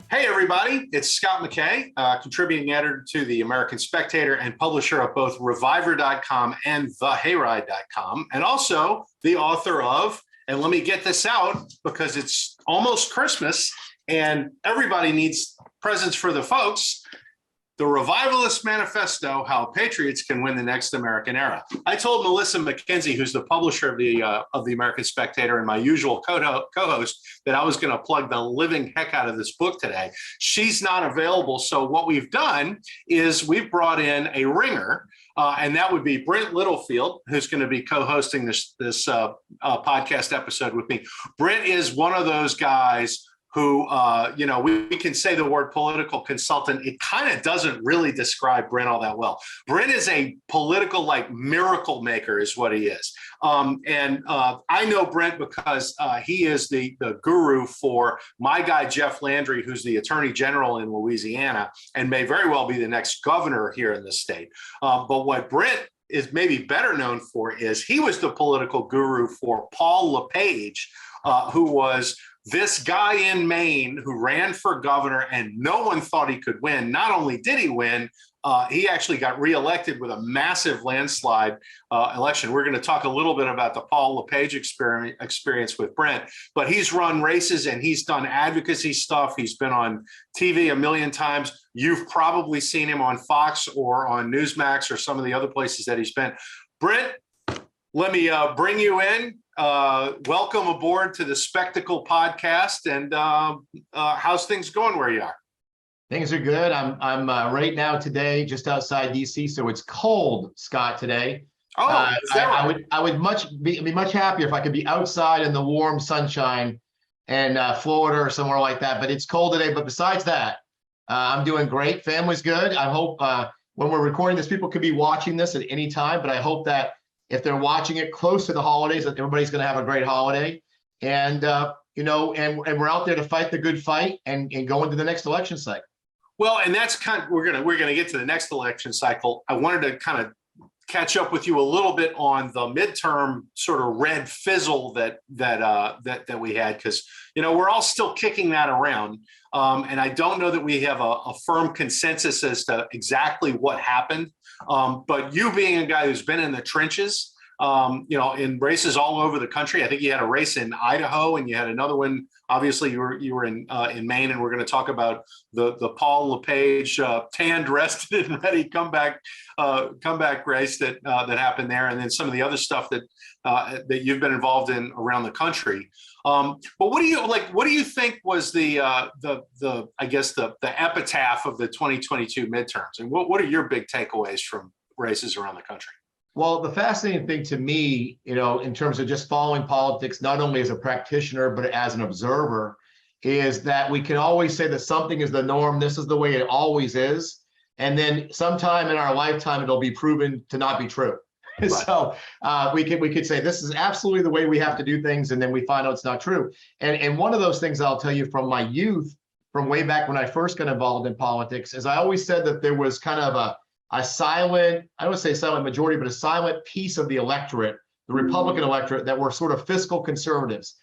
Hey, everybody, it's Scott McKay, contributing editor to the American Spectator and publisher of both Reviver.com and TheHayride.com, and also the author of, and let me get this out because it's almost Christmas and everybody needs presents for the folks, The Revivalist Manifesto, How Patriots Can Win the Next American Era. I told Melissa McKenzie, who's the publisher of the American Spectator and my usual co-host, that I was going to plug the living heck out of this book today. She's not available, so what we've done is we've brought in a ringer, and that would be Brent Littlefield, who's going to be co-hosting this podcast episode with me. Brent is one of those guys who, we can say the word political consultant. It kind of doesn't really describe Brent all that well. Brent is a political, miracle maker is what he is. I know Brent because he is the guru for my guy, Jeff Landry, who's the attorney general in Louisiana and may very well be the next governor here in the state. But what Brent is maybe better known for is he was the political guru for Paul LePage, who was this guy in Maine who ran for governor and no one thought he could win. Not only did he win, he actually got reelected with a massive landslide election. We're going to talk a little bit about the Paul LePage experience with Brent, but he's run races and he's done advocacy stuff. He's been on TV a million times. You've probably seen him on Fox or on Newsmax or some of the other places that he's been. Brent, let me bring you in. Welcome aboard to the Spectacle Podcast. And how's things going where you are? Things are good. I'm right now today just outside DC, so it's cold, Scott, today. Oh, is that right? I would be much happier if I could be outside in the warm sunshine in Florida or somewhere like that. But it's cold today. But besides that, I'm doing great. Family's good. I hope when we're recording this, people could be watching this at any time. But I hope that if they're watching it close to the holidays, that everybody's going to have a great holiday. And, and we're out there to fight the good fight and go into the next election cycle. Well, and that's we're gonna get to the next election cycle. I wanted to kind of catch up with you a little bit on the midterm sort of red fizzle that we had, because we're all still kicking that around, and I don't know that we have a firm consensus as to exactly what happened. But you being a guy who's been in the trenches, in races all over the country. I think you had a race in Idaho, and you had another one. Obviously, you were in Maine, and we're going to talk about the Paul LePage tanned, rested, and ready comeback race that happened there, and then some of the other stuff that you've been involved in around the country. But what do you think was the epitaph of the 2022 midterms, and what are your big takeaways from races around the country? Well, the fascinating thing to me, in terms of just following politics, not only as a practitioner, but as an observer, is that we can always say that something is the norm. This is the way it always is. And then sometime in our lifetime, it'll be proven to not be true. Right. So we could say this is absolutely the way we have to do things. And then we find out it's not true. And one of those things I'll tell you from my youth, from way back when I first got involved in politics, is I always said that there was kind of a silent, I don't want to say silent majority, but a silent piece of the electorate, the Republican electorate, that were sort of fiscal conservatives.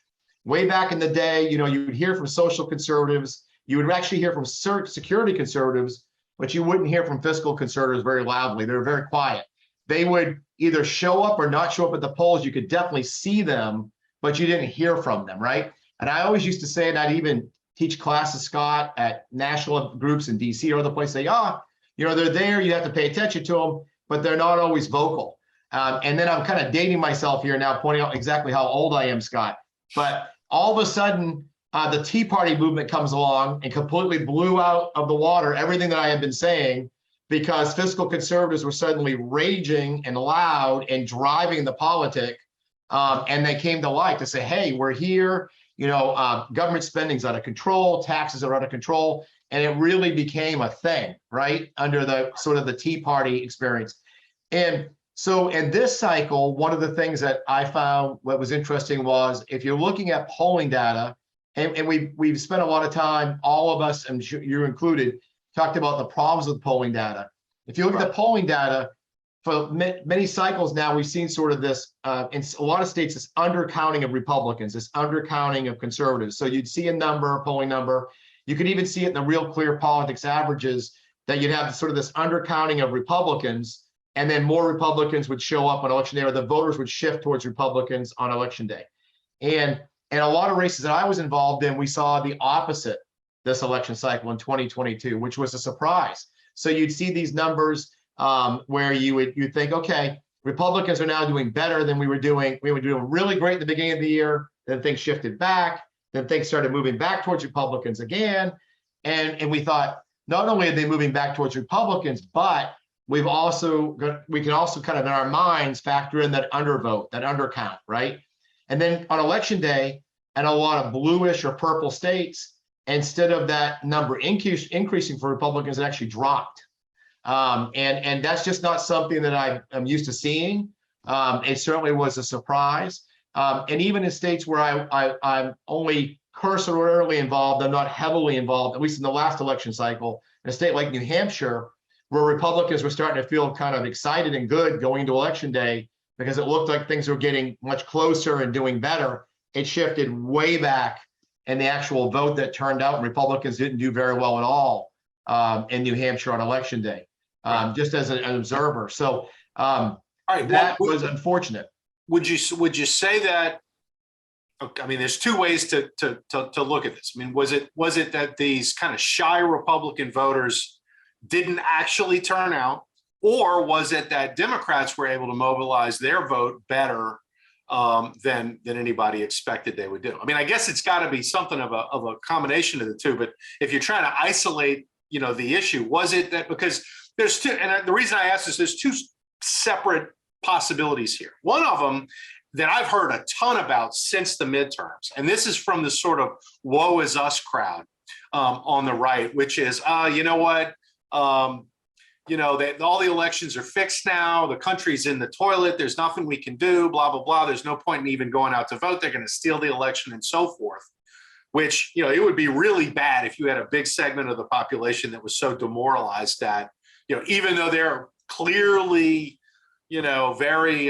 Way back in the day, you would hear from social conservatives, you would actually hear from security conservatives, but you wouldn't hear from fiscal conservatives very loudly. They were very quiet. They would either show up or not show up at the polls. You could definitely see them, but you didn't hear from them, right? And I always used to say, and I'd even teach classes, Scott, at national groups in DC or other places, say, they're there, you have to pay attention to them, but they're not always vocal. And then I'm kind of dating myself here now, pointing out exactly how old I am, Scott. But all of a sudden, the Tea Party movement comes along and completely blew out of the water everything that I had been saying, because fiscal conservatives were suddenly raging and loud and driving the politic. And they came to light to say, hey, we're here, government spending's out of control, taxes are out of control. And it really became a thing, right, under the sort of the Tea Party experience. And so in this cycle, one of the things that I found what was interesting was, if you're looking at polling data, and we've spent a lot of time, all of us, and you included, talked about the problems with polling data. If you look at the polling data, for many cycles now, we've seen sort of this, in a lot of states, this undercounting of Republicans, this undercounting of conservatives. So you'd see a polling number, You could even see it in the Real Clear Politics averages that you'd have sort of this undercounting of Republicans, and then more Republicans would show up on election day, or the voters would shift towards Republicans on election day. And a lot of races that I was involved in, we saw the opposite this election cycle in 2022, which was a surprise. So you'd see these numbers where you'd think, okay, Republicans are now doing better than we were doing. We were doing really great at the beginning of the year. Then things shifted back. Then things started moving back towards Republicans again. And we thought, not only are they moving back towards Republicans, but we can also kind of in our minds factor in that undervote, that undercount, right? And then on election day, and a lot of bluish or purple states, instead of that number increasing for Republicans, it actually dropped. And that's just not something that I'm used to seeing. It certainly was a surprise. And even in states where I'm only cursorily involved, I'm not heavily involved, at least in the last election cycle, in a state like New Hampshire, where Republicans were starting to feel kind of excited and good going into election day because it looked like things were getting much closer and doing better. It shifted way back in the actual vote that turned out, and Republicans didn't do very well at all in New Hampshire on election day, just as an observer. So that was unfortunate. Would you say that? I mean, there's two ways to look at this. I mean, was it that these kind of shy Republican voters didn't actually turn out, or was it that Democrats were able to mobilize their vote better than anybody expected they would do? I mean, I guess it's got to be something of a combination of the two. But if you're trying to isolate, the issue, was it that because there's two, and the reason I ask is there's two separate possibilities here. One of them that I've heard a ton about since the midterms, and this is from the sort of woe is us crowd on the right, which is, you know what, all the elections are fixed now. The country's in the toilet. There's nothing we can do, blah, blah, blah. There's no point in even going out to vote. They're going to steal the election and so forth, which, it would be really bad if you had a big segment of the population that was so demoralized that, even though they're clearly, very,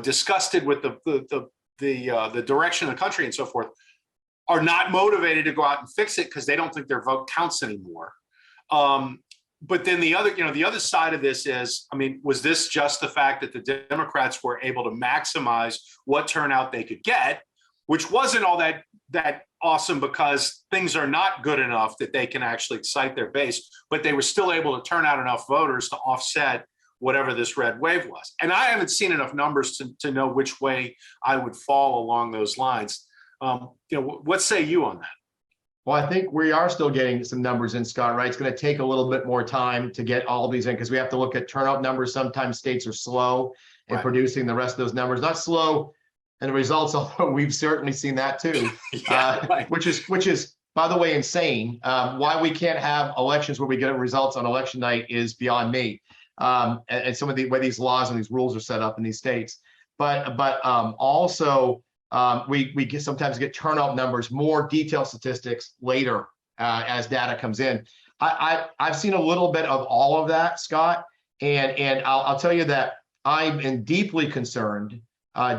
disgusted with the direction of the country and so forth, are not motivated to go out and fix it because they don't think their vote counts anymore. But then the other side of this is, I mean, was this just the fact that the Democrats were able to maximize what turnout they could get, which wasn't all that awesome because things are not good enough that they can actually excite their base, but they were still able to turn out enough voters to offset whatever this red wave was. And I haven't seen enough numbers to know which way I would fall along those lines. What say you on that? Well, I think we are still getting some numbers in, Scott, right? It's going to take a little bit more time to get all these in because we have to look at turnout numbers. Sometimes states are slow in producing the rest of those numbers. Not slow in the results, although we've certainly seen that too, which is, by the way, insane. Why we can't have elections where we get results on election night is beyond me. And some of the way these laws and these rules are set up in these states. But also, we sometimes get turnout numbers, more detailed statistics later as data comes in. I've seen a little bit of all of that, Scott, and I'll tell you that I'm deeply concerned,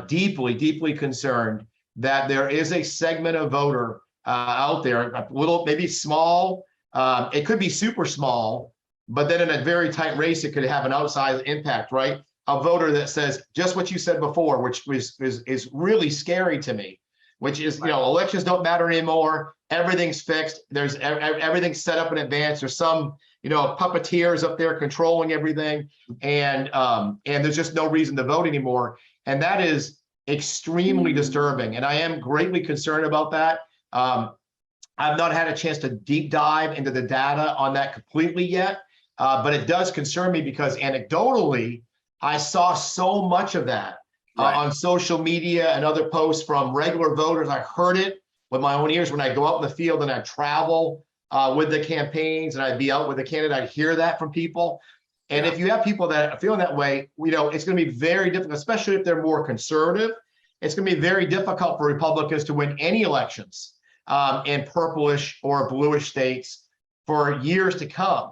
deeply concerned that there is a segment of voter out there, a little, maybe small, it could be super small, but then in a very tight race, it could have an outsized impact, right? A voter that says just what you said before, which is really scary to me, which is, elections don't matter anymore. Everything's fixed. There's everything's set up in advance. There's some, puppeteers up there controlling everything. And there's just no reason to vote anymore. And that is extremely disturbing. And I am greatly concerned about that. I've not had a chance to deep dive into the data on that completely yet, but it does concern me because anecdotally, I saw so much of that on social media and other posts from regular voters. I heard it with my own ears when I go out in the field and I travel with the campaigns and I'd be out with a candidate. I'd hear that from people. And if you have people that are feeling that way, it's going to be very difficult, especially if they're more conservative. It's going to be very difficult for Republicans to win any elections in purplish or bluish states for years to come.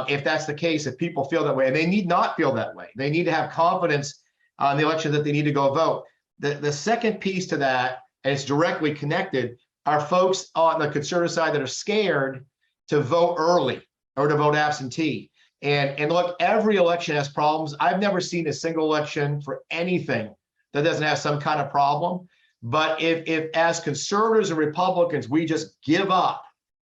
If that's the case, if people feel that way, and they need not feel that way, they need to have confidence on the election that they need to go vote. The second piece to that, and it's directly connected, are folks on the conservative side that are scared to vote early or to vote absentee. And look, every election has problems. I've never seen a single election for anything that doesn't have some kind of problem. But if as conservatives and Republicans, we just give up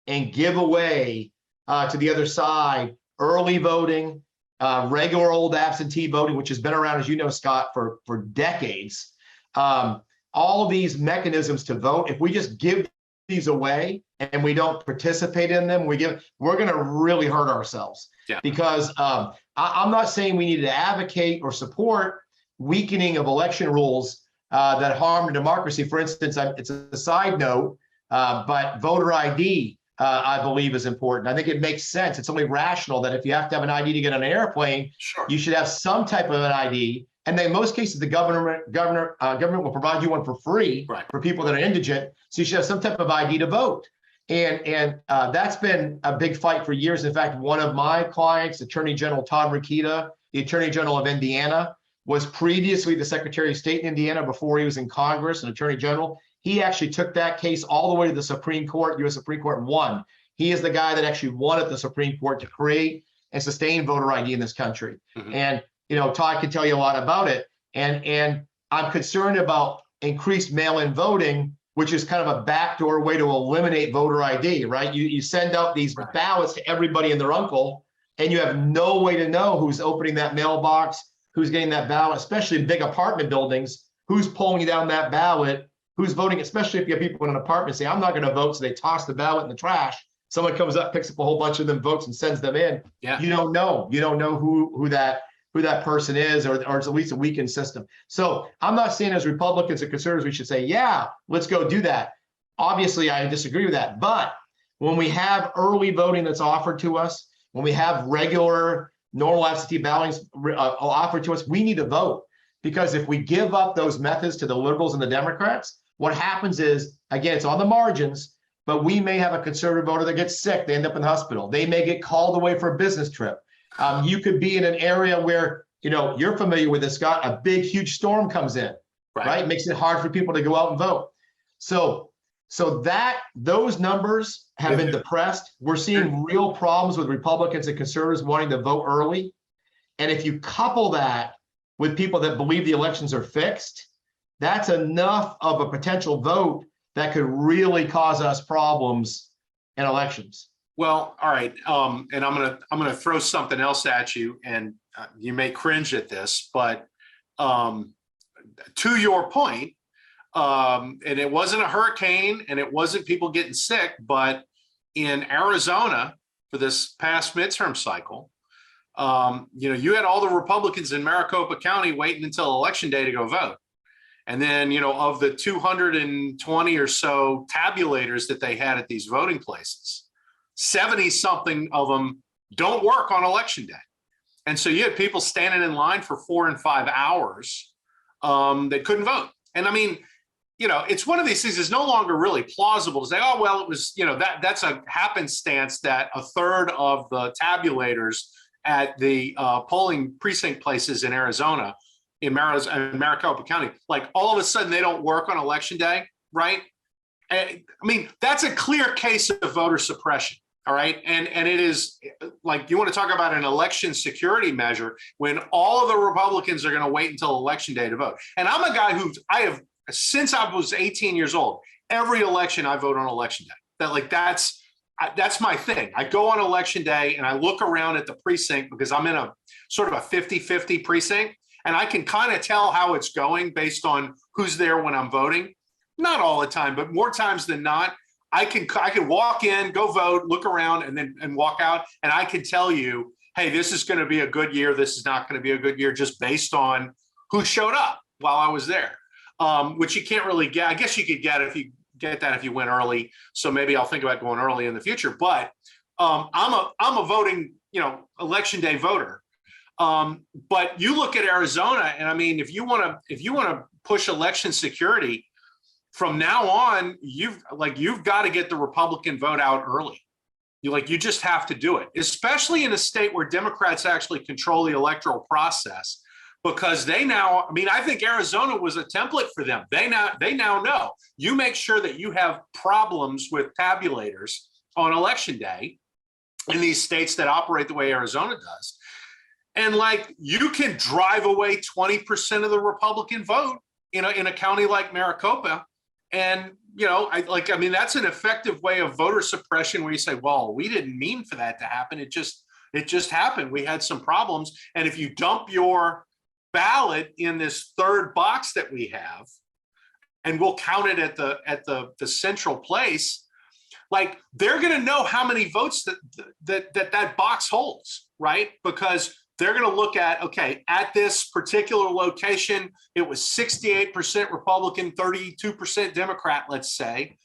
and give away to the other side early voting, regular old absentee voting, which has been around, as you know, Scott, for decades. All of these mechanisms to vote, if we just give these away and we don't participate in them, we're going to really hurt ourselves. Yeah. Because I'm not saying we need to advocate or support weakening of election rules that harm democracy. For instance, it's a side note, but voter ID, I believe, is important. I think it makes sense. It's only rational that if you have to have an ID to get on an airplane, sure, you should have some type of an ID. And in most cases, the government will provide you one for free, right, for people that are indigent. So you should have some type of ID to vote. And that's been a big fight for years. In fact, one of my clients, Attorney General Todd Rokita, the Attorney General of Indiana, was previously the Secretary of State in Indiana before he was in Congress and Attorney General. He actually took that case all the way to the Supreme Court, U.S. Supreme Court, and won. He is the guy that actually won at the Supreme Court to create and sustain voter ID in this country. Mm-hmm. And Todd can tell you a lot about it. And I'm concerned about increased mail-in voting, which is kind of a backdoor way to eliminate voter ID, right? You send out these ballots to everybody and their uncle, and you have no way to know who's opening that mailbox, who's getting that ballot, especially in big apartment buildings, who's pulling down that ballot, who's voting, especially if you have people in an apartment say, I'm not going to vote, so they toss the ballot in the trash. Someone comes up, picks up a whole bunch of them votes and sends them in. Yeah. You don't know. You don't know who that person is, or it's at least a weakened system. So I'm not saying as Republicans or conservatives we should say, yeah, let's go do that. Obviously, I disagree with that. But when we have early voting that's offered to us, when we have regular normal absentee ballots offered to us, we need to vote. Because if we give up those methods to the liberals and the Democrats, what happens is, again, it's on the margins, but we may have a conservative voter that gets sick. They end up in the hospital. They may get called away for a business trip. You could be in an area where, you're familiar with this, Scott, a big, huge storm comes in, right? Makes it hard for people to go out and vote. So those numbers have been depressed. We're seeing real problems with Republicans and conservatives wanting to vote early. And if you couple that with people that believe the elections are fixed, that's enough of a potential vote that could really cause us problems in elections. Well, all right, and I'm gonna throw something else at you, and you may cringe at this, but to your point, and it wasn't a hurricane, and it wasn't people getting sick, but in Arizona for this past midterm cycle, you had all the Republicans in Maricopa County waiting until election day to go vote. And then, of the 220 or so tabulators that they had at these voting places, 70 something of them don't work on election day. And so you had people standing in line for 4 and 5 hours that couldn't vote. And I mean, it's one of these things that's no longer really plausible to say, oh, well, it was, that's a happenstance that a third of the tabulators at the polling precinct places in Arizona, in Maricopa County, like all of a sudden they don't work on election day, right? I mean, that's a clear case of voter suppression. All right. And it is like, you want to talk about an election security measure when all of the Republicans are going to wait until election day to vote. And I'm a guy since I was 18 years old, every election I vote on election day. That's my thing. I go on election day and I look around at the precinct because I'm in a sort of a 50-50 precinct. And I can kind of tell how it's going based on who's there when I'm voting. Not all the time, but more times than not. I can walk in, go vote, look around, and walk out, and I can tell you, hey, this is going to be a good year. This is not going to be a good year, just based on who showed up while I was there, which you can't really get. I guess you could get if you went early. So maybe I'll think about going early in the future. But I'm a voting, election day voter. But you look at Arizona, and I mean, if you want to push election security. From now on, you've got to get the Republican vote out early. You just have to do it, especially in a state where Democrats actually control the electoral process. because they now, I mean, I think Arizona was a template for them. They now know you make sure that you have problems with tabulators on election day in these states that operate the way Arizona does. And like, you can drive away 20% of the Republican vote in a county like Maricopa. And, I mean, that's an effective way of voter suppression where you say, well, we didn't mean for that to happen. It just happened. We had some problems. And if you dump your ballot in this third box that we have, and we'll count it at the central place, like, they're going to know how many votes that box holds, right? Because they're going to look at, okay, at this particular location, it was 68% Republican, 32% Democrat, let's say.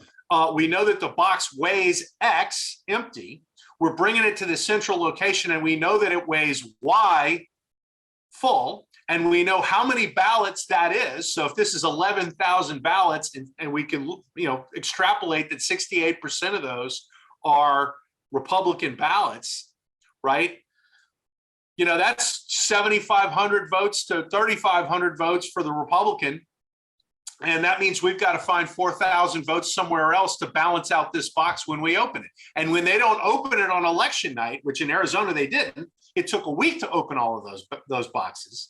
We know that the box weighs X empty. We're bringing it to the central location, and we know that it weighs Y full, and we know how many ballots that is. So if this is 11,000 ballots, and we can, extrapolate that 68% of those are Republican ballots, right? That's 7,500 votes to 3,500 votes for the Republican. And that means we've got to find 4,000 votes somewhere else to balance out this box when we open it. And when they don't open it on election night, which in Arizona they didn't, it took a week to open all of those boxes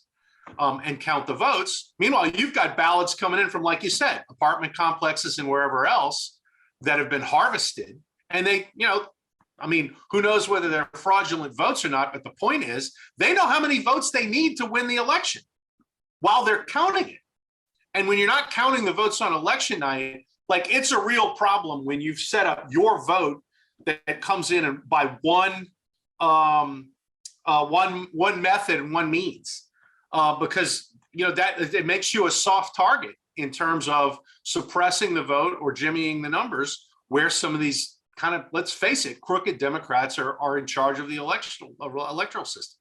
and count the votes. Meanwhile, you've got ballots coming in from, like you said, apartment complexes and wherever else that have been harvested. And they, I mean, who knows whether they're fraudulent votes or not, but the point is they know how many votes they need to win the election while they're counting it. And when you're not counting the votes on election night, like, it's a real problem when you've set up your vote that comes in by one method and one means, because, that it makes you a soft target in terms of suppressing the vote or jimmying the numbers, where some of these kind of, let's face it, crooked Democrats are in charge of the electoral system.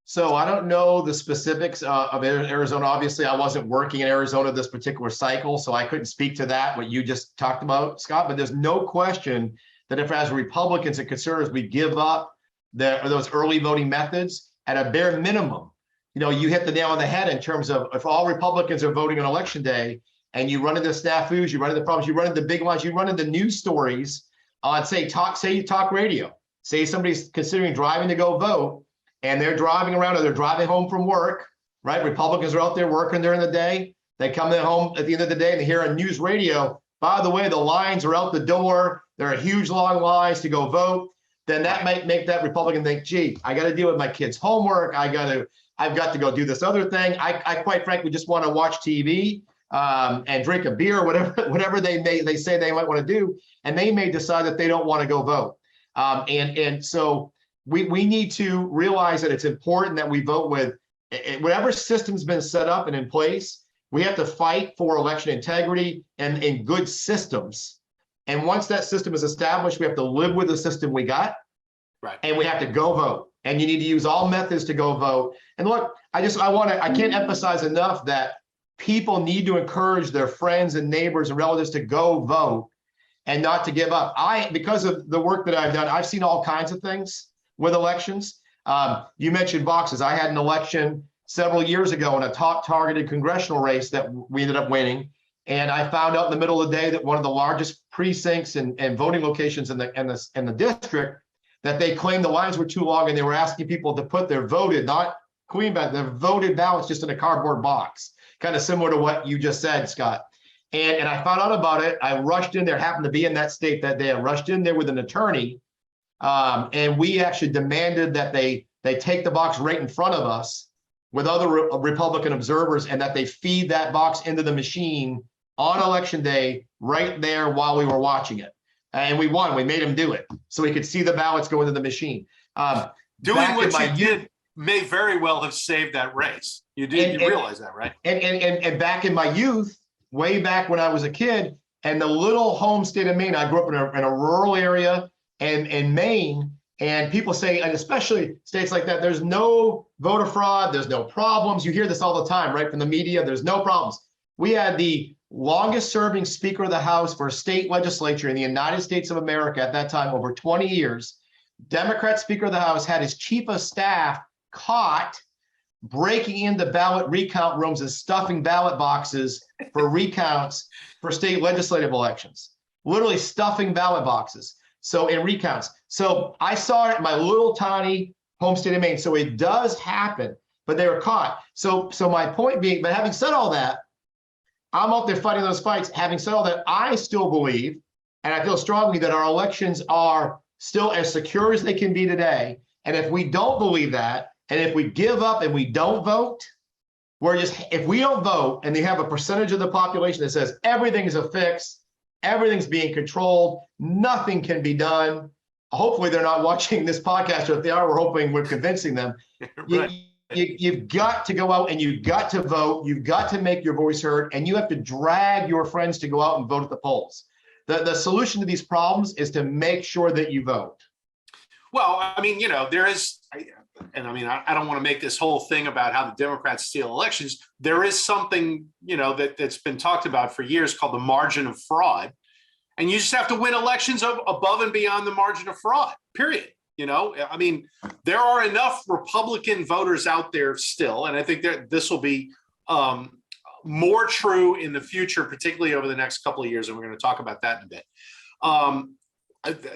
So I don't know the specifics of Arizona. Obviously, I wasn't working in Arizona this particular cycle, so I couldn't speak to that, what you just talked about, Scott. But there's no question that if, as Republicans and conservatives, we give up those early voting methods, at a bare minimum, you hit the nail on the head in terms of, if all Republicans are voting on election day, and you run into snafus, you run into problems, you run into big ones, you run into news stories on, say talk radio. Say somebody's considering driving to go vote, and they're driving around, or they're driving home from work, right? Republicans are out there working during the day. They come home at the end of the day and they hear on news radio, by the way, the lines are out the door. There are huge long lines to go vote. Then that might make that Republican think, gee, I got to deal with my kids' homework. I've got to go do this other thing. I quite frankly just want to watch TV and drink a beer, whatever they say they might want to do. And they may decide that they don't want to go vote. And so we need to realize that it's important that we vote with whatever system's been set up and in place. We have to fight for election integrity and in good systems. And once that system is established, we have to live with the system we got. Right. And we have to go vote. And you need to use all methods to go vote. And look, I can't emphasize enough that people need to encourage their friends and neighbors and relatives to go vote and not to give up. Because of the work that I've done, I've seen all kinds of things with elections. You mentioned boxes. I had an election several years ago in a top targeted congressional race that we ended up winning. And I found out in the middle of the day that one of the largest precincts and voting locations in the district, that they claimed the lines were too long, and they were asking people to put their voted, not Queen ballot, their voted ballots just in a cardboard box, kind of similar to what you just said, Scott. And I found out about it. I rushed in there, happened to be in that state that day. I rushed in there with an attorney. And we actually demanded that they take the box right in front of us with other Republican observers, and that they feed that box into the machine on election day right there while we were watching it. And we won. We made them do it so we could see the ballots go into the machine. Doing what you did may very well have saved that race. You realize that, right? And back in my youth, way back when I was a kid, and the little home state of Maine, I grew up in a rural area and in Maine, and people say, and especially states like that, there's no voter fraud, there's no problems. You hear this all the time, right, from the media, there's no problems. We had the longest serving Speaker of the House for a state legislature in the United States of America at that time, over 20 years. Democrat Speaker of the House had his chief of staff caught breaking into ballot recount rooms and stuffing ballot boxes for recounts for state legislative elections, literally stuffing ballot boxes. So in recounts. So I saw it in my little tiny home state of Maine. So it does happen, but they were caught. So my point being, but having said all that, I'm out there fighting those fights. Having said all that, I still believe, and I feel strongly that our elections are still as secure as they can be today. And if we don't believe that, and if we give up and we don't vote, if we don't vote and they have a percentage of the population that says everything is a fix, everything's being controlled, nothing can be done. Hopefully they're not watching this podcast, or if they are, we're hoping we're convincing them. Right. You've got to go out and you've got to vote. You've got to make your voice heard, and you have to drag your friends to go out and vote at the polls. The solution to these problems is to make sure that you vote. Well, I mean, there is, and I mean, I don't want to make this whole thing about how the Democrats steal elections. There is something, that's been talked about for years called the margin of fraud. And you just have to win elections above and beyond the margin of fraud, period. I mean, there are enough Republican voters out there still, and I think that this will be more true in the future, particularly over the next couple of years, and we're going to talk about that in a bit.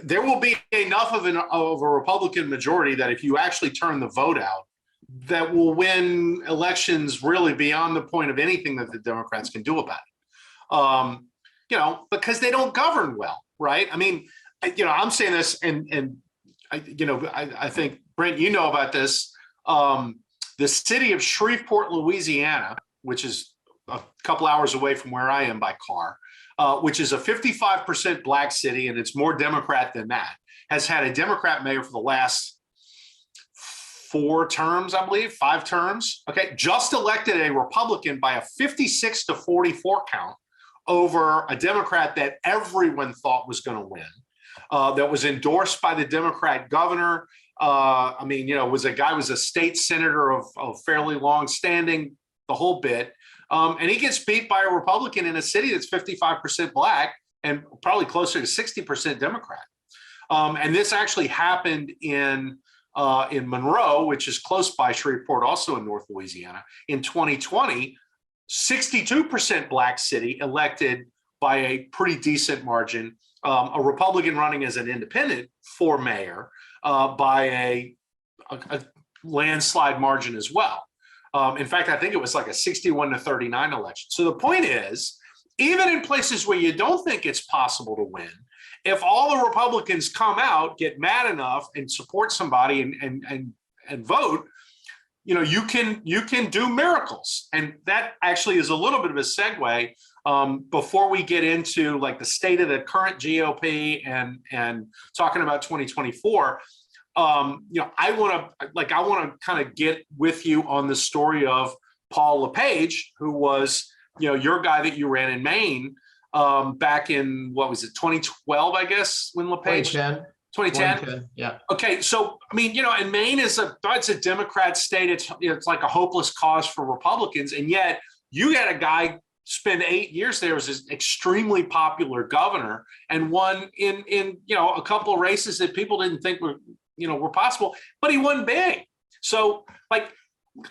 There will be enough of a Republican majority that if you actually turn the vote out, that will win elections really beyond the point of anything that the Democrats can do about it. Because they don't govern well, right? I mean, I'm saying this, and I think, Brent, about this. The city of Shreveport, Louisiana, which is a couple hours away from where I am by car, which is a 55% black city, and it's more Democrat than that, has had a Democrat mayor for the last 4 terms, I believe, 5 terms. Okay, just elected a Republican by a 56-44 count over a Democrat that everyone thought was going to win. That was endorsed by the Democrat governor. Was a state senator of fairly long standing, the whole bit. And he gets beat by a Republican in a city that's 55% black and probably closer to 60% Democrat. And this actually happened in Monroe, which is close by Shreveport, also in North Louisiana, in 2020. 62% black city elected by a pretty decent margin. A Republican running as an independent for mayor by a landslide margin as well. In fact, I think it was like a 61-39 election. So the point is, even in places where you don't think it's possible to win, if all the Republicans come out, get mad enough, and support somebody and vote, you can do miracles. And that actually is a little bit of a segue before we get into like the state of the current GOP and talking about 2024. I want to kind of get with you on the story of Paul LePage, who was, your guy that you ran in Maine back in, what was it, 2012, I guess, when LePage? 2010. Yeah. Okay. So, I mean, and Maine it's a Democrat state. It's like a hopeless cause for Republicans. And yet you got a guy spend 8 years there as an extremely popular governor and won in a couple of races that people didn't think were possible, but he won big. So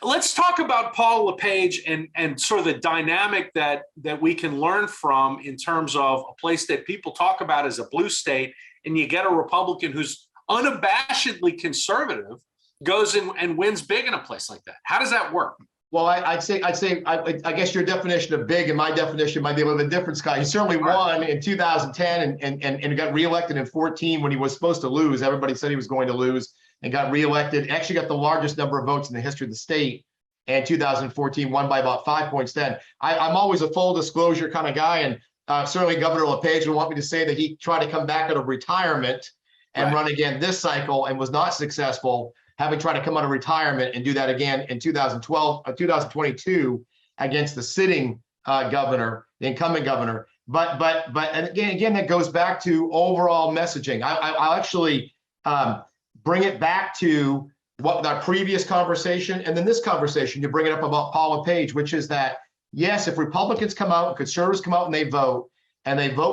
let's talk about Paul LePage and sort of the dynamic that we can learn from in terms of a place that people talk about as a blue state, and you get a Republican who's unabashedly conservative goes in and wins big in a place like that. How does that work? Well, I guess your definition of big and my definition might be a little bit different, Scott. He certainly won in 2010 and got reelected in 14 when he was supposed to lose. Everybody said he was going to lose and got reelected. Actually got the largest number of votes in the history of the state. And 2014 won by about 5 points then. I'm always a full disclosure kind of guy. And certainly Governor LePage would want me to say that he tried to come back out of retirement and run again this cycle and was not successful, having tried to come out of retirement and do that again in 2022 against the sitting governor, the incumbent governor. But and again, that goes back to overall messaging. I'll actually bring it back to what our previous conversation and then this conversation to bring it up about Paul LePage, which is that, yes, if Republicans come out and conservatives come out and they vote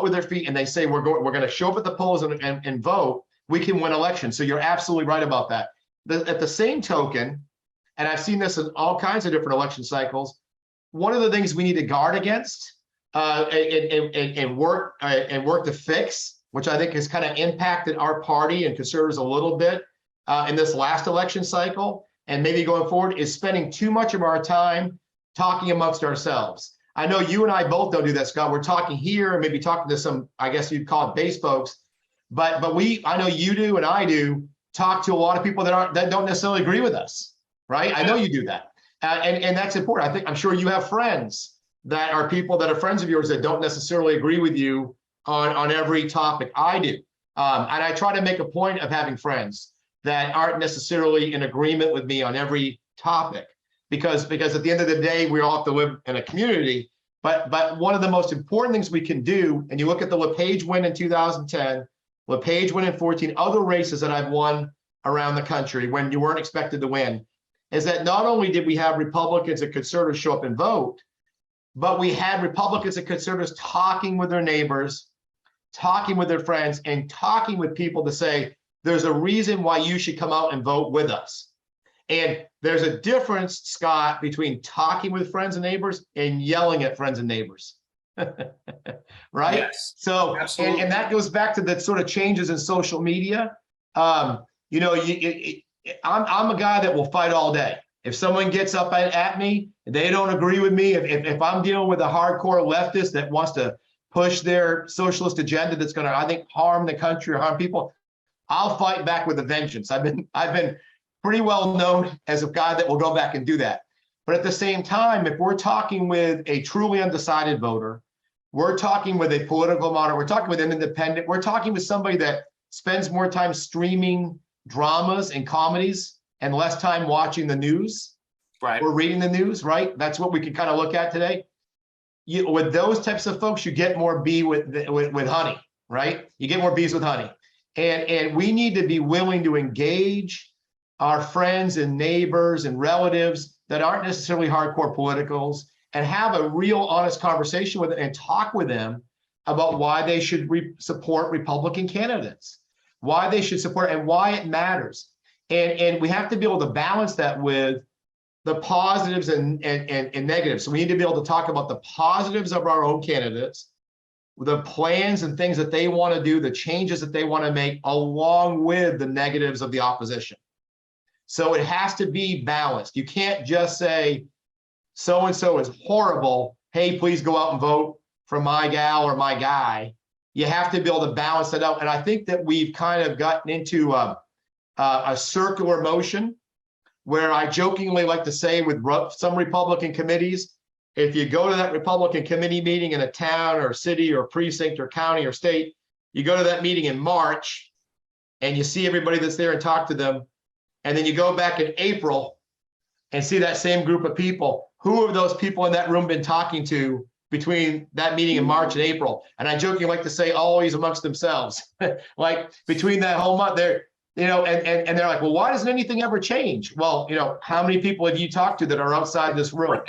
with their feet and they say we're going to show up at the polls and vote, we can win elections. So you're absolutely right about that. At the same token, and I've seen this in all kinds of different election cycles, one of the things we need to guard against and work to fix, which I think has kind of impacted our party and conservatives a little bit in this last election cycle, and maybe going forward, is spending too much of our time talking amongst ourselves. I know you and I both don't do that, Scott. We're talking here and maybe talking to some, I guess you'd call it base folks, but I know you do and I do talk to a lot of people that don't necessarily agree with us, right? I know you do that. And that's important. I'm sure you have friends that are people that are friends of yours that don't necessarily agree with you on every topic. I do. And I try to make a point of having friends that aren't necessarily in agreement with me on every topic, because at the end of the day, we all have to live in a community. But one of the most important things we can do, and you look at the LePage win in 2010, LePage win in 14, other races that I've won around the country when you weren't expected to win, is that not only did we have Republicans and conservatives show up and vote, but we had Republicans and conservatives talking with their neighbors, talking with their friends, and talking with people to say, there's a reason why you should come out and vote with us. And there's a difference, Scott, between talking with friends and neighbors and yelling at friends and neighbors. Right? Yes, so, and that goes back to the sort of changes in social media. I'm a guy that will fight all day. If someone gets up at me, they don't agree with me, if I'm dealing with a hardcore leftist that wants to push their socialist agenda that's going to, I think, harm the country or harm people, I'll fight back with a vengeance. I've been pretty well known as a guy that will go back and do that. But at the same time, if we're talking with a truly undecided voter, we're talking with a political monitor, we're talking with an independent, we're talking with somebody that spends more time streaming dramas and comedies and less time watching the news, right, or reading the news, right? That's what we can kind of look at today. With those types of folks, you get more bee with honey, right? You get more bees with honey. And we need to be willing to engage our friends and neighbors and relatives that aren't necessarily hardcore politicals and have a real honest conversation with them and talk with them about why they should support Republican candidates, why they should support and why it matters. And we have to be able to balance that with the positives and negatives. So we need to be able to talk about the positives of our own candidates, the plans and things that they want to do, the changes that they want to make, along with the negatives of the opposition. So it has to be balanced. You can't just say, so-and-so is horrible, hey, please go out and vote for my gal or my guy. You have to be able to balance that out. And I think that we've kind of gotten into a circular motion where I jokingly like to say with some Republican committees, if you go to that Republican committee meeting in a town or city or precinct or county or state, you go to that meeting in March and you see everybody that's there and talk to them. And then you go back in April and see that same group of people. Who have those people in that room been talking to between that meeting in March and April? And I jokingly like to say always amongst themselves. Like between that whole month, they're, and they're like, well, why doesn't anything ever change? Well, how many people have you talked to that are outside this room?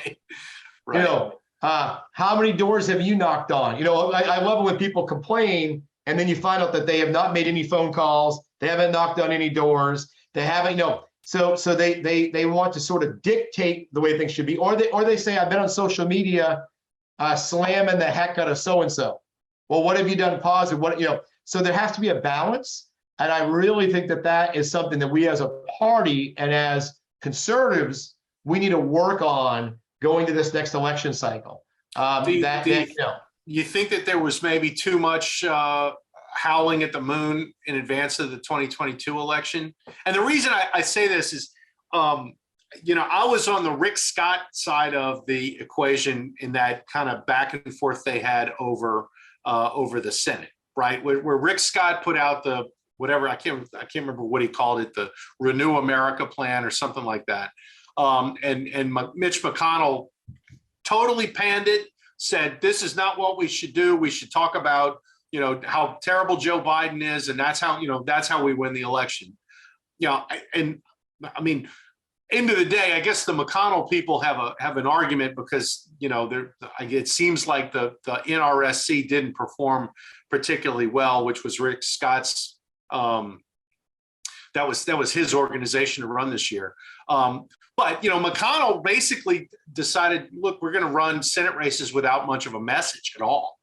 Right. How many doors have you knocked on? I love it when people complain and then you find out that they have not made any phone calls. They haven't knocked on any doors. They haven't, so they want to sort of dictate the way things should be, or they say, I've been on social media slamming the heck out of so-and-so. Well, what have you done positive? So there has to be a balance. And I really think that is something that we as a party and as conservatives, we need to work on going to this next election cycle. You think that there was maybe too much howling at the moon in advance of the 2022 election? And the reason I say this is, I was on the Rick Scott side of the equation in that kind of back and forth they had over the Senate, right? Where Rick Scott put out the whatever, I can't remember what he called it, the Renew America plan or something like that. And Mitch McConnell totally panned it, said, this is not what we should do. We should talk about, how terrible Joe Biden is. And that's how we win the election. And I mean, end of the day, I guess the McConnell people have an argument because, it seems like the NRSC didn't perform particularly well, which was Rick Scott's, that was his organization to run this year. But, McConnell basically decided, look, we're going to run Senate races without much of a message at all.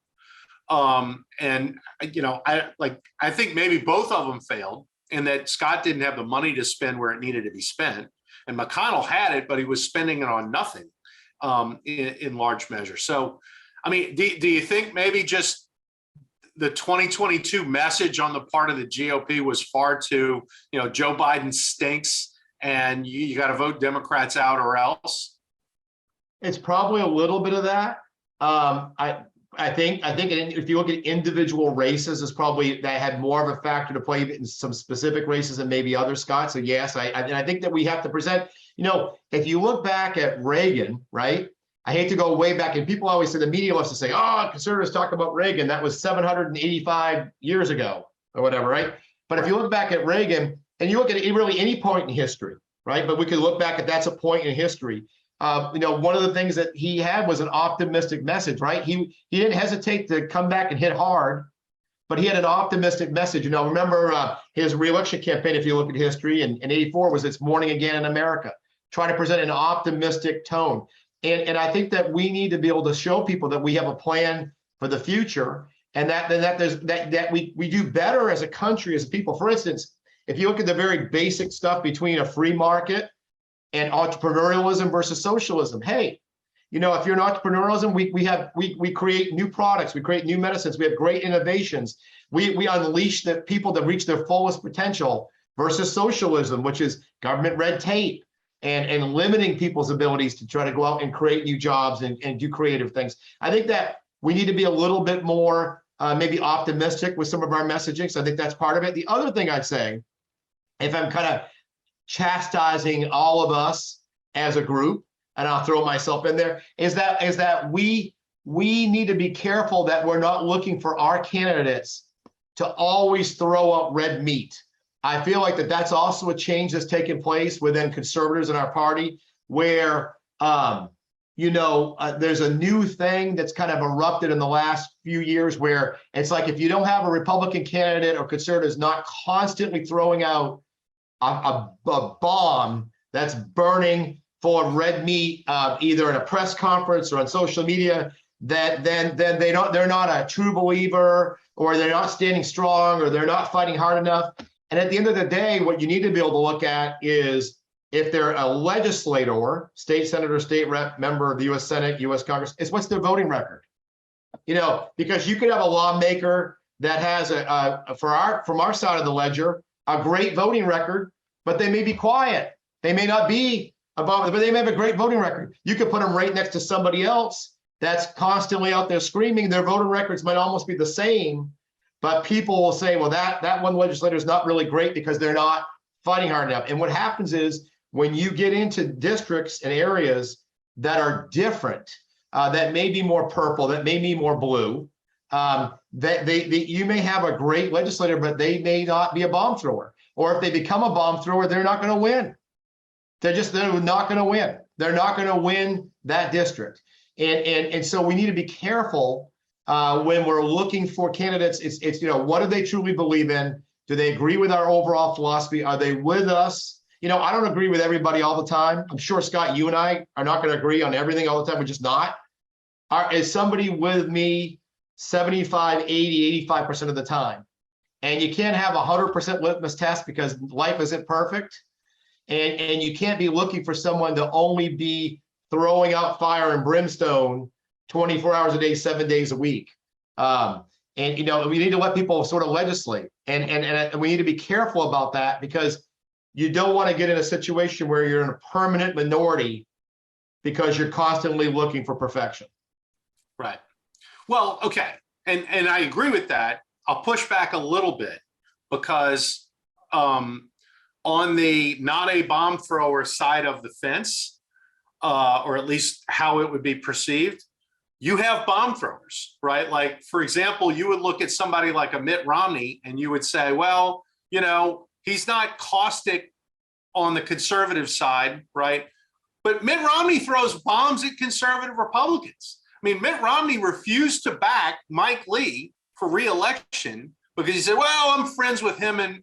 And, I think maybe both of them failed in that Scott didn't have the money to spend where it needed to be spent. And McConnell had it, but he was spending it on nothing in large measure. So, I mean, do you think maybe just the 2022 message on the part of the GOP was far too, Joe Biden stinks and you got to vote Democrats out or else? It's probably a little bit of that. I think if you look at individual races, it's probably that had more of a factor to play in some specific races than maybe others, Scott. So yes, I think that we have to present, if you look back at Reagan, right? I hate to go way back, and people always say, the media loves to say, oh, conservatives talk about Reagan. That was 785 years ago or whatever, right? But if you look back at Reagan, and you look at really any point in history, right? But we could look back at that's a point in history. One of the things that he had was an optimistic message, right? He didn't hesitate to come back and hit hard, but he had an optimistic message. Remember his reelection campaign, if you look at history, in 84 was "It's Morning Again in America," trying to present an optimistic tone. And I think that we need to be able to show people that we have a plan for the future, and that we do better as a country, as a people. For instance, if you look at the very basic stuff between a free market and entrepreneurialism versus socialism, hey, if you're an entrepreneurialism, we create new products, we create new medicines, we have great innovations, we unleash the people to reach their fullest potential, versus socialism, which is government red tape and limiting people's abilities to try to go out and create new jobs and do creative things. I think that we need to be a little bit more maybe optimistic with some of our messaging. So I think that's part of it. The other thing I'd say, if I'm kind of chastising all of us as a group, and I'll throw myself in there, is that we need to be careful that we're not looking for our candidates to always throw up red meat. I feel like that's also a change that's taken place within conservatives in our party, where there's a new thing that's kind of erupted in the last few years, where it's like, if you don't have a Republican candidate or conservatives not constantly throwing out a bomb that's burning full of red meat, either in a press conference or on social media, then they're not a true believer, or they're not standing strong, or they're not fighting hard enough. And at the end of the day, what you need to be able to look at is, if they're a legislator, state senator, state rep, member of the U.S. Senate, U.S. Congress, is what's their voting record? Because you could have a lawmaker that has from our side of the ledger, a great voting record, but they may be quiet. They may not be above, but they may have a great voting record. You could put them right next to somebody else that's constantly out there screaming. Their voting records might almost be the same, but people will say, well, that one legislator is not really great because they're not fighting hard enough. And what happens is, when you get into districts and areas that are different, that may be more purple, that may be more blue, you may have a great legislator, but they may not be a bomb thrower. Or if they become a bomb thrower, they're not going to win. They're not going to win. They're not going to win that district. And so we need to be careful when we're looking for candidates. It's what do they truly believe in? Do they agree with our overall philosophy? Are they with us? I don't agree with everybody all the time. I'm sure, Scott, you and I are not going to agree on everything all the time. We're just not. Is somebody with me 75, 80, 85% of the time? And you can't have 100% litmus test, because life isn't perfect. And you can't be looking for someone to only be throwing out fire and brimstone 24 hours a day, 7 days a week. We need to let people sort of legislate. And we need to be careful about that, because you don't want to get in a situation where you're in a permanent minority because you're constantly looking for perfection. Right. Well, okay. And I agree with that. I'll push back a little bit, because on the not a bomb thrower side of the fence, or at least how it would be perceived, you have bomb throwers, right? Like, for example, you would look at somebody like a Mitt Romney and you would say, well, he's not caustic on the conservative side, right? But Mitt Romney throws bombs at conservative Republicans. I mean, Mitt Romney refused to back Mike Lee for re-election because he said, well, I'm friends with him and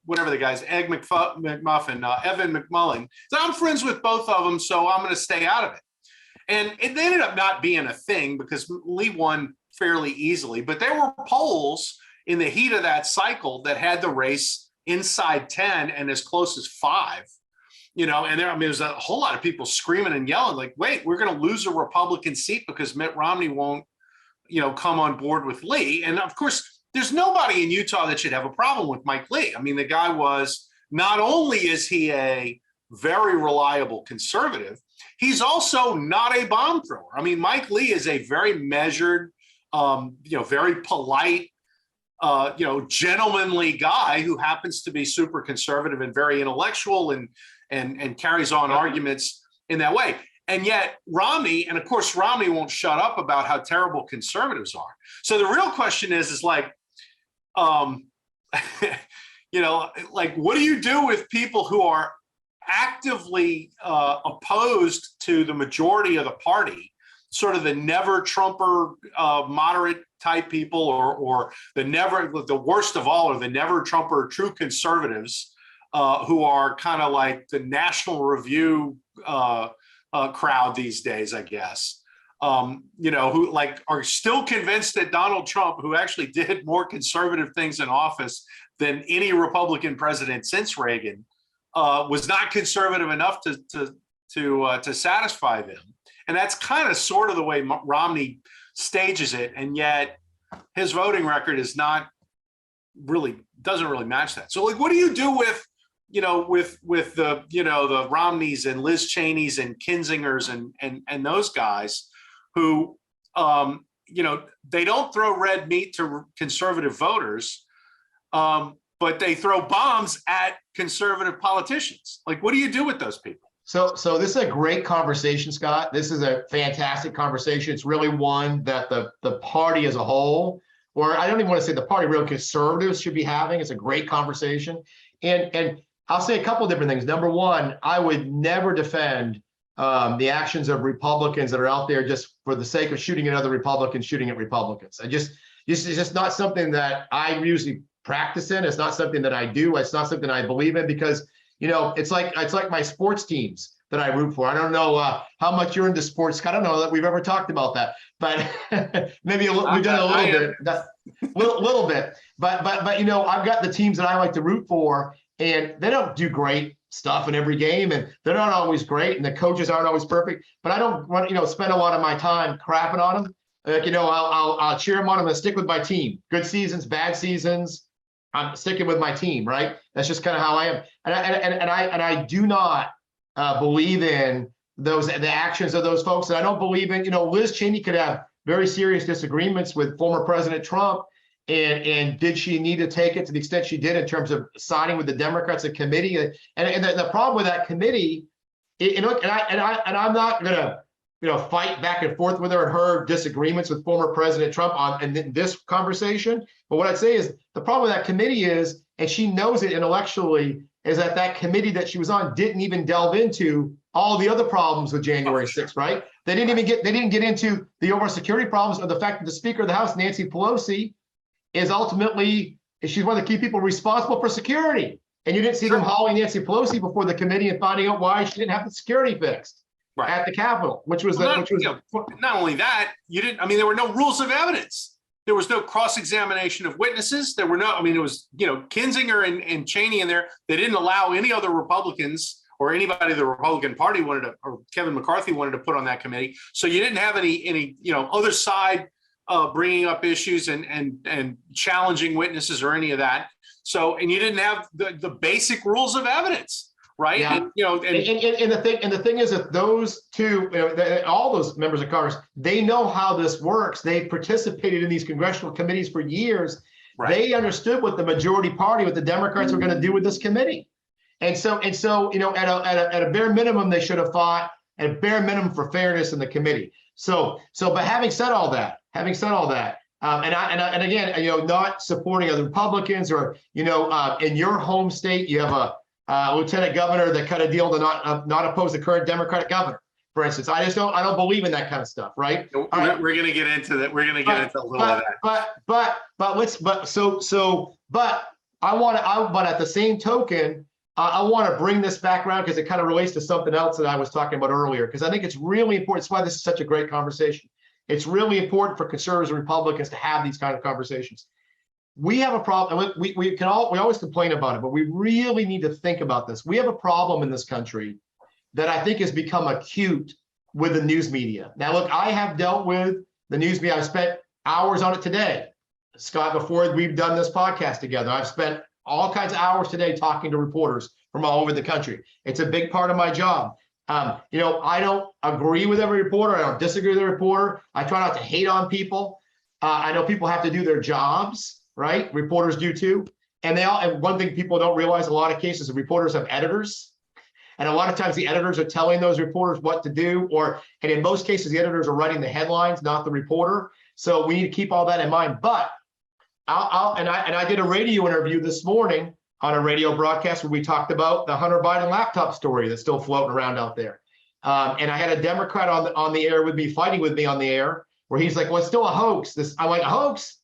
whatever the guy's, Evan McMullen. So I'm friends with both of them, so I'm going to stay out of it. And it ended up not being a thing because Lee won fairly easily. But there were polls in the heat of that cycle that had the race inside 10 and as close as 5. And there's a whole lot of people screaming and yelling like, wait, we're going to lose a Republican seat because Mitt Romney won't, come on board with Lee. And of course, there's nobody in Utah that should have a problem with Mike Lee. I mean, the guy was, not only is he a very reliable conservative, he's also not a bomb thrower. I mean, Mike Lee is a very measured, very polite, gentlemanly guy who happens to be super conservative and very intellectual and carries on arguments in that way. And yet Romney, and of course, Romney won't shut up about how terrible conservatives are. So the real question is like, like, what do you do with people who are actively opposed to the majority of the party, sort of the never Trumper moderate type people, or the worst of all are the never Trumper true conservatives who are kind of like the National Review crowd these days, I guess, who like are still convinced that Donald Trump, who actually did more conservative things in office than any Republican president since Reagan, was not conservative enough to satisfy them. And that's kind of sort of the way Romney stages it. And yet his voting record is doesn't really match that. So like, what do you do with the, the Romneys and Liz Cheneys and Kinzingers and those guys who, they don't throw red meat to conservative voters, but they throw bombs at conservative politicians. Like, what do you do with those people? So this is a great conversation, Scott. This is a fantastic conversation. It's really one that the party as a whole, or I don't even want to say the party, real conservatives should be having. It's a great conversation. And I'll say a couple of different things. Number one, I would never defend the actions of Republicans that are out there just for the sake of shooting at other Republicans, shooting at Republicans. It's just not something that I usually practice in. It's not something that I do. It's not something I believe in because, it's like my sports teams that I root for. I don't know how much you're into sports. I don't know that we've ever talked about that, but maybe we've done a little bit. But I've got the teams that I like to root for, and they don't do great stuff in every game, and they're not always great, and the coaches aren't always perfect. But I don't want spend a lot of my time crapping on them. Like, I'll cheer them on them and stick with my team. Good seasons, bad seasons, I'm sticking with my team, right? That's just kind of how I am. And I do not believe in the actions of those folks. And I don't believe in, Liz Cheney could have very serious disagreements with former President Trump. And did she need to take it to the extent she did in terms of signing with the Democrats at committee? And the problem with that committee, I'm not going to fight back and forth with her disagreements with former President Trump in this conversation. But what I'd say is the problem with that committee is, and she knows it intellectually, is that committee that she was on didn't even delve into all the other problems with January 6th, right? They didn't get into the overall security problems or the fact that the Speaker of the House, Nancy Pelosi, she's one of the key people responsible for security. And you didn't see them hauling Nancy Pelosi before the committee and finding out why she didn't have the security fixed. Right. At the Capitol, which was not only that, there were no rules of evidence. There was no cross-examination of witnesses. There were it was, Kinzinger and Cheney in there. They didn't allow any other Republicans or anybody the Republican Party or Kevin McCarthy wanted to put on that committee. So you didn't have any other side bringing up issues and challenging witnesses or any of that. So, and you didn't have the basic rules of evidence. Right. Yeah. And the thing is that those two, all those members of Congress, they know how this works. They participated in these congressional committees for years. Right. They understood what the majority party, what the Democrats were going to do with this committee. And so, at a bare minimum, they should have fought at a bare minimum for fairness in the committee. But having said all that, and again, not supporting other Republicans or, in your home state, you have a lieutenant governor that cut a deal to not oppose the current Democratic governor. for instance. I don't believe in that kind of stuff, right? We're going to get into that. We're going to get into a little of that. But at the same token, I want to bring this back around because it kind of relates to something else that I was talking about earlier, because I think it's really important. That's why this is such a great conversation. It's really important for conservatives and Republicans to have these kind of conversations. We have a problem. We always complain about it, but we really need to think about this. We have a problem in this country that I think has become acute with the news media. Now, look, I have dealt with the news media. I've spent hours on it today, Scott, before we've done this podcast together. I've spent all kinds of hours today talking to reporters from all over the country. It's a big part of my job. I don't agree with every reporter. I don't disagree with every reporter. I try not to hate on people. I know people have to do their jobs, right? Reporters do too. And one thing people don't realize, a lot of cases, reporters have editors. And a lot of times the editors are telling those reporters what to do, and in most cases, the editors are writing the headlines, not the reporter. So we need to keep all that in mind. But I did a radio interview this morning on a radio broadcast where we talked about the Hunter Biden laptop story that's still floating around out there. And I had a Democrat on the air with me, fighting with me on the air, where he's like, well, it's still a hoax. I'm like, a hoax?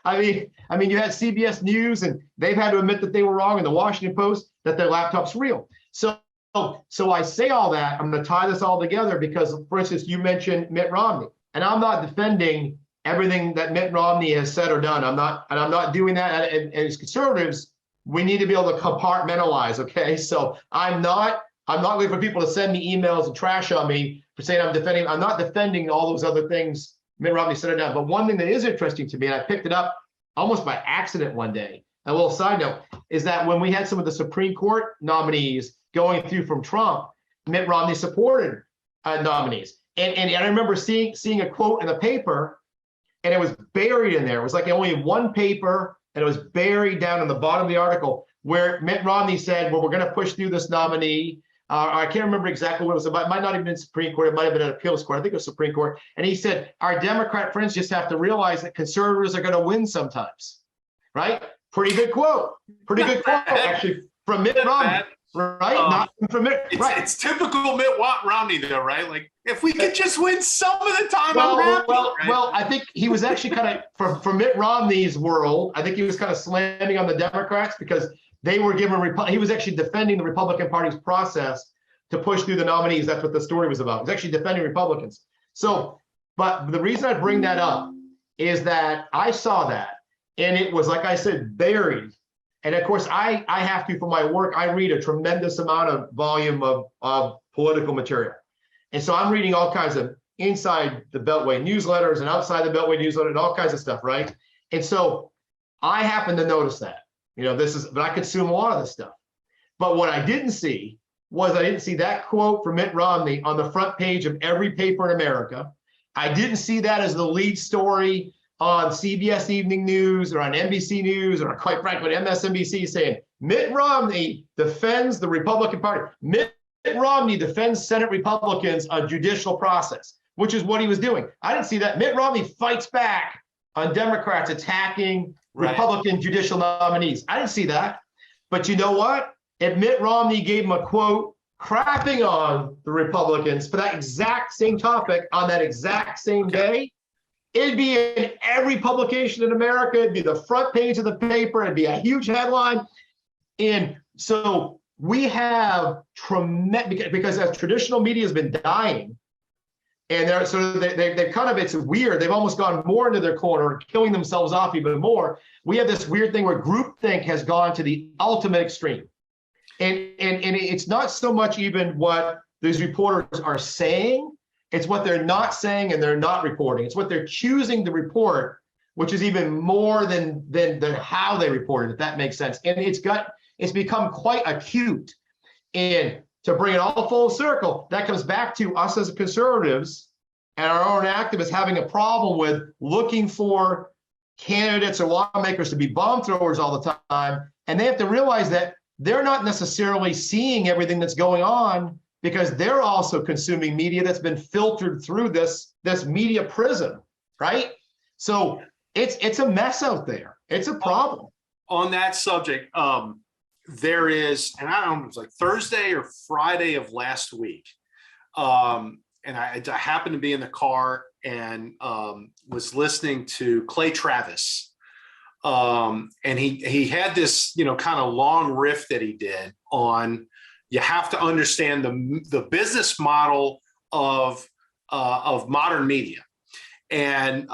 I mean, you had CBS News, and they've had to admit that they were wrong, and the Washington Post, that their laptop's real. So I say all that, I'm going to tie this all together because, for instance, you mentioned Mitt Romney, and I'm not defending everything that Mitt Romney has said or done. I'm not doing that. And as conservatives, we need to be able to compartmentalize. Okay, so I'm not looking for people to send me emails and trash on me for saying I'm not defending all those other things Mitt Romney said or done. But one thing that is interesting to me, and I picked it up almost by accident one day, a little side note, is that when we had some of the Supreme Court nominees going through from Trump, Mitt Romney supported nominees. And I remember seeing a quote in the paper, and it was buried in there. It was like only one paper, and it was buried down in the bottom of the article, where Mitt Romney said, well, we're going to push through this nominee. I can't remember exactly what it was about. It might not have been Supreme Court. It might have been an appeals court. I think it was Supreme Court. And he said, our Democrat friends just have to realize that conservatives are going to win sometimes, right? Pretty good quote, actually, from Mitt Romney. Right, not from Mitt. Right, it's typical Mitt Romney, though, right? Like, if we could just win some of the time, I'm happy. Well, I think he was actually kind of for Mitt Romney's world. I think he was kind of slamming on the Democrats because they were giving. He was actually defending the Republican Party's process to push through the nominees. That's what the story was about. He was actually defending Republicans. So, but the reason I bring that up is that I saw that, and it was, like I said, buried. And of course, I have to, for my work, I read a tremendous amount of volume of political material. And so I'm reading all kinds of inside the Beltway newsletters and outside the Beltway newsletter and all kinds of stuff, right? And so I happen to notice that, but I consume a lot of this stuff. But what I didn't see was that quote from Mitt Romney on the front page of every paper in America. I didn't see that as the lead story on CBS Evening News or on NBC News or, quite frankly, MSNBC, saying Mitt Romney defends the Republican Party. Mitt Romney defends Senate Republicans on judicial process, which is what he was doing. I didn't see that. Mitt Romney fights back on Democrats attacking Republican judicial nominees. I didn't see that. But you know what? If Mitt Romney gave him a quote crapping on the Republicans for that exact same topic on that exact same day, it'd be in every publication in America. It'd be the front page of the paper. It'd be a huge headline. And so we have tremendous, because as traditional media has been dying, and they've kind of, it's weird. They've almost gone more into their corner, killing themselves off even more. We have this weird thing where groupthink has gone to the ultimate extreme. And it's not so much even what these reporters are saying. It's what they're not saying and they're not reporting. It's what they're choosing to report, which is even more than how they report it, if that makes sense. And it's become quite acute. And to bring it all full circle, that comes back to us as conservatives and our own activists having a problem with looking for candidates or lawmakers to be bomb throwers all the time. And they have to realize that they're not necessarily seeing everything that's going on, because they're also consuming media that's been filtered through this media prism, right? So it's a mess out there. It's a problem. On that subject, there is, and I don't know, it was like Thursday or Friday of last week, and I happened to be in the car and was listening to Clay Travis. And he had this, kind of long riff that he did on, you have to understand the business model of modern media. And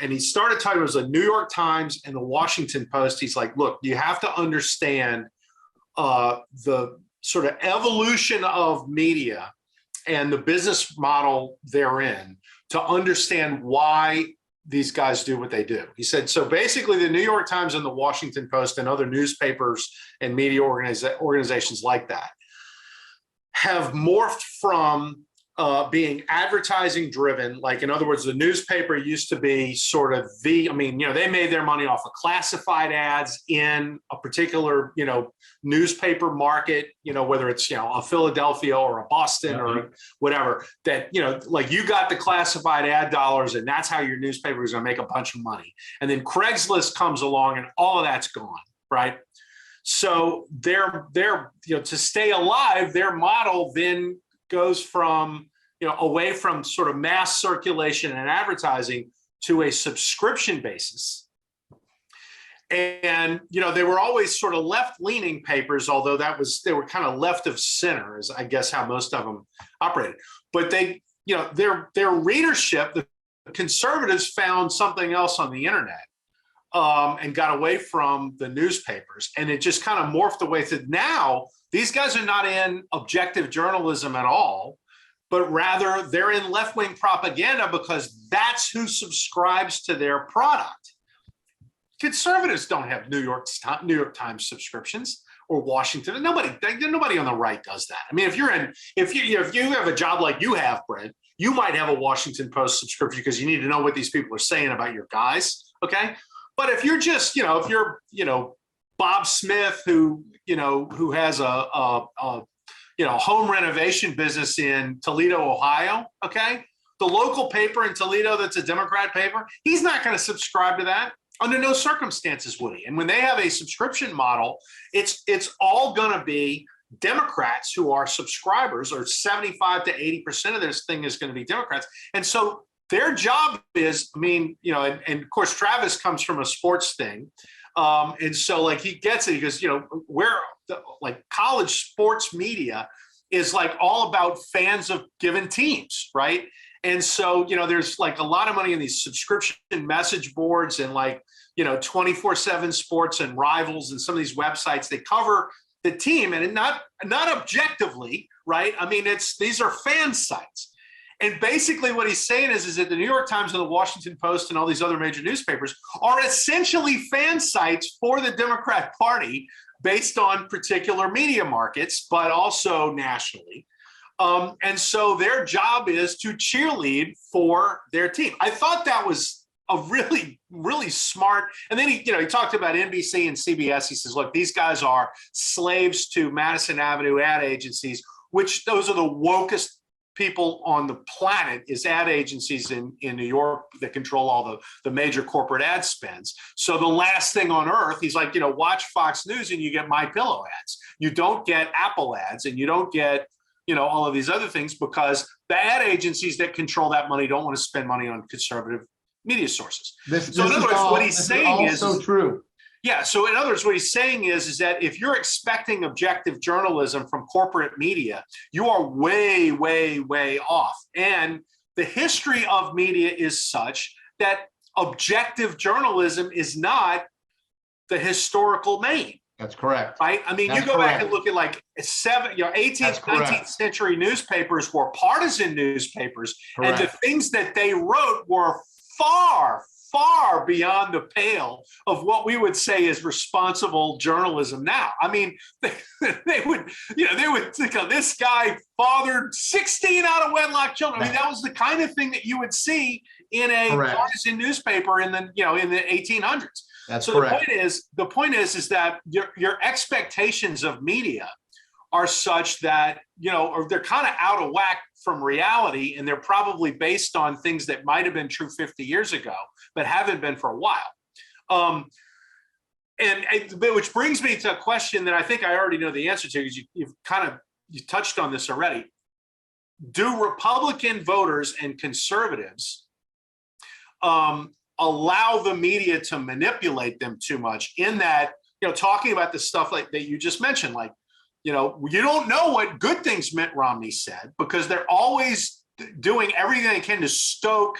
he started talking, it was the New York Times and the Washington Post. He's like, look, you have to understand the sort of evolution of media and the business model therein to understand why these guys do what they do. He said, so basically the New York Times and the Washington Post and other newspapers and media organizations like that have morphed from being advertising driven. Like, in other words, the newspaper used to be sort of they made their money off of classified ads in a particular, newspaper market, whether it's, a Philadelphia or a Boston or whatever, that, like, you got the classified ad dollars and that's how your newspaper is going to make a bunch of money. And then Craigslist comes along and all of that's gone, right? So they're to stay alive, their model then goes from, away from sort of mass circulation and advertising to a subscription basis. And, they were always sort of left-leaning papers, although they were kind of left of center, is I guess how most of them operated. But they, their readership, the conservatives found something else on the internet and got away from the newspapers. And it just kind of morphed away to now, these guys are not in objective journalism at all, but rather they're in left-wing propaganda because that's who subscribes to their product. Conservatives don't have New York Times subscriptions or Washington. Nobody on the right does that. I mean, if you have a job like you have, Brent, you might have a Washington Post subscription because you need to know what these people are saying about your guys. Okay. But if you're just, if you're, Bob Smith, who has a home renovation business in Toledo, Ohio, okay? The local paper in Toledo that's a Democrat paper, he's not going to subscribe to that. Under no circumstances would he. And when they have a subscription model, it's all going to be Democrats who are subscribers, or 75 to 80% of this thing is going to be Democrats. And so their job is, and of course, Travis comes from a sports thing. And so, like, he gets it. He goes, college sports media is like all about fans of given teams, right? And so, there's like a lot of money in these subscription message boards and 24/7 Sports and Rivals and some of these websites. They cover the team and not objectively, right? I mean, these are fan sites. And basically what he's saying is that the New York Times and the Washington Post and all these other major newspapers are essentially fan sites for the Democrat Party based on particular media markets, but also nationally. And so their job is to cheerlead for their team. I thought that was a really, really smart. And then he talked about NBC and CBS. He says, look, these guys are slaves to Madison Avenue ad agencies, which those are the wokest people on the planet, is ad agencies in New York that control all the major corporate ad spends. So the last thing on earth, he's like, watch Fox News and you get MyPillow ads. You don't get Apple ads and you don't get, all of these other things because the ad agencies that control that money don't want to spend money on conservative media sources. So in other words, what he's saying is so true. Yeah. So in other words, what he's saying is that if you're expecting objective journalism from corporate media, you are way, way, way off. And the history of media is such that objective journalism is not the historical main. That's correct. Right? I mean, you go back and look at like 18th, 19th century newspapers were partisan newspapers. Correct. And the things that they wrote were far, far beyond the pale of what we would say is responsible journalism now. I mean, they would think of this guy fathered 16 out of wedlock children. I mean, that was the kind of thing that you would see in a partisan newspaper in the 1800s. That's so correct. The point is that your expectations of media are such that, or they're kind of out of whack from reality, and they're probably based on things that might have been true 50 years ago, but haven't been for a while. Which brings me to a question that I think I already know the answer to, because you touched on this already. do Republican voters and conservatives allow the media to manipulate them too much in that, talking about the stuff like that you just mentioned, like, you don't know what good things Mitt Romney said because they're always doing everything they can to stoke,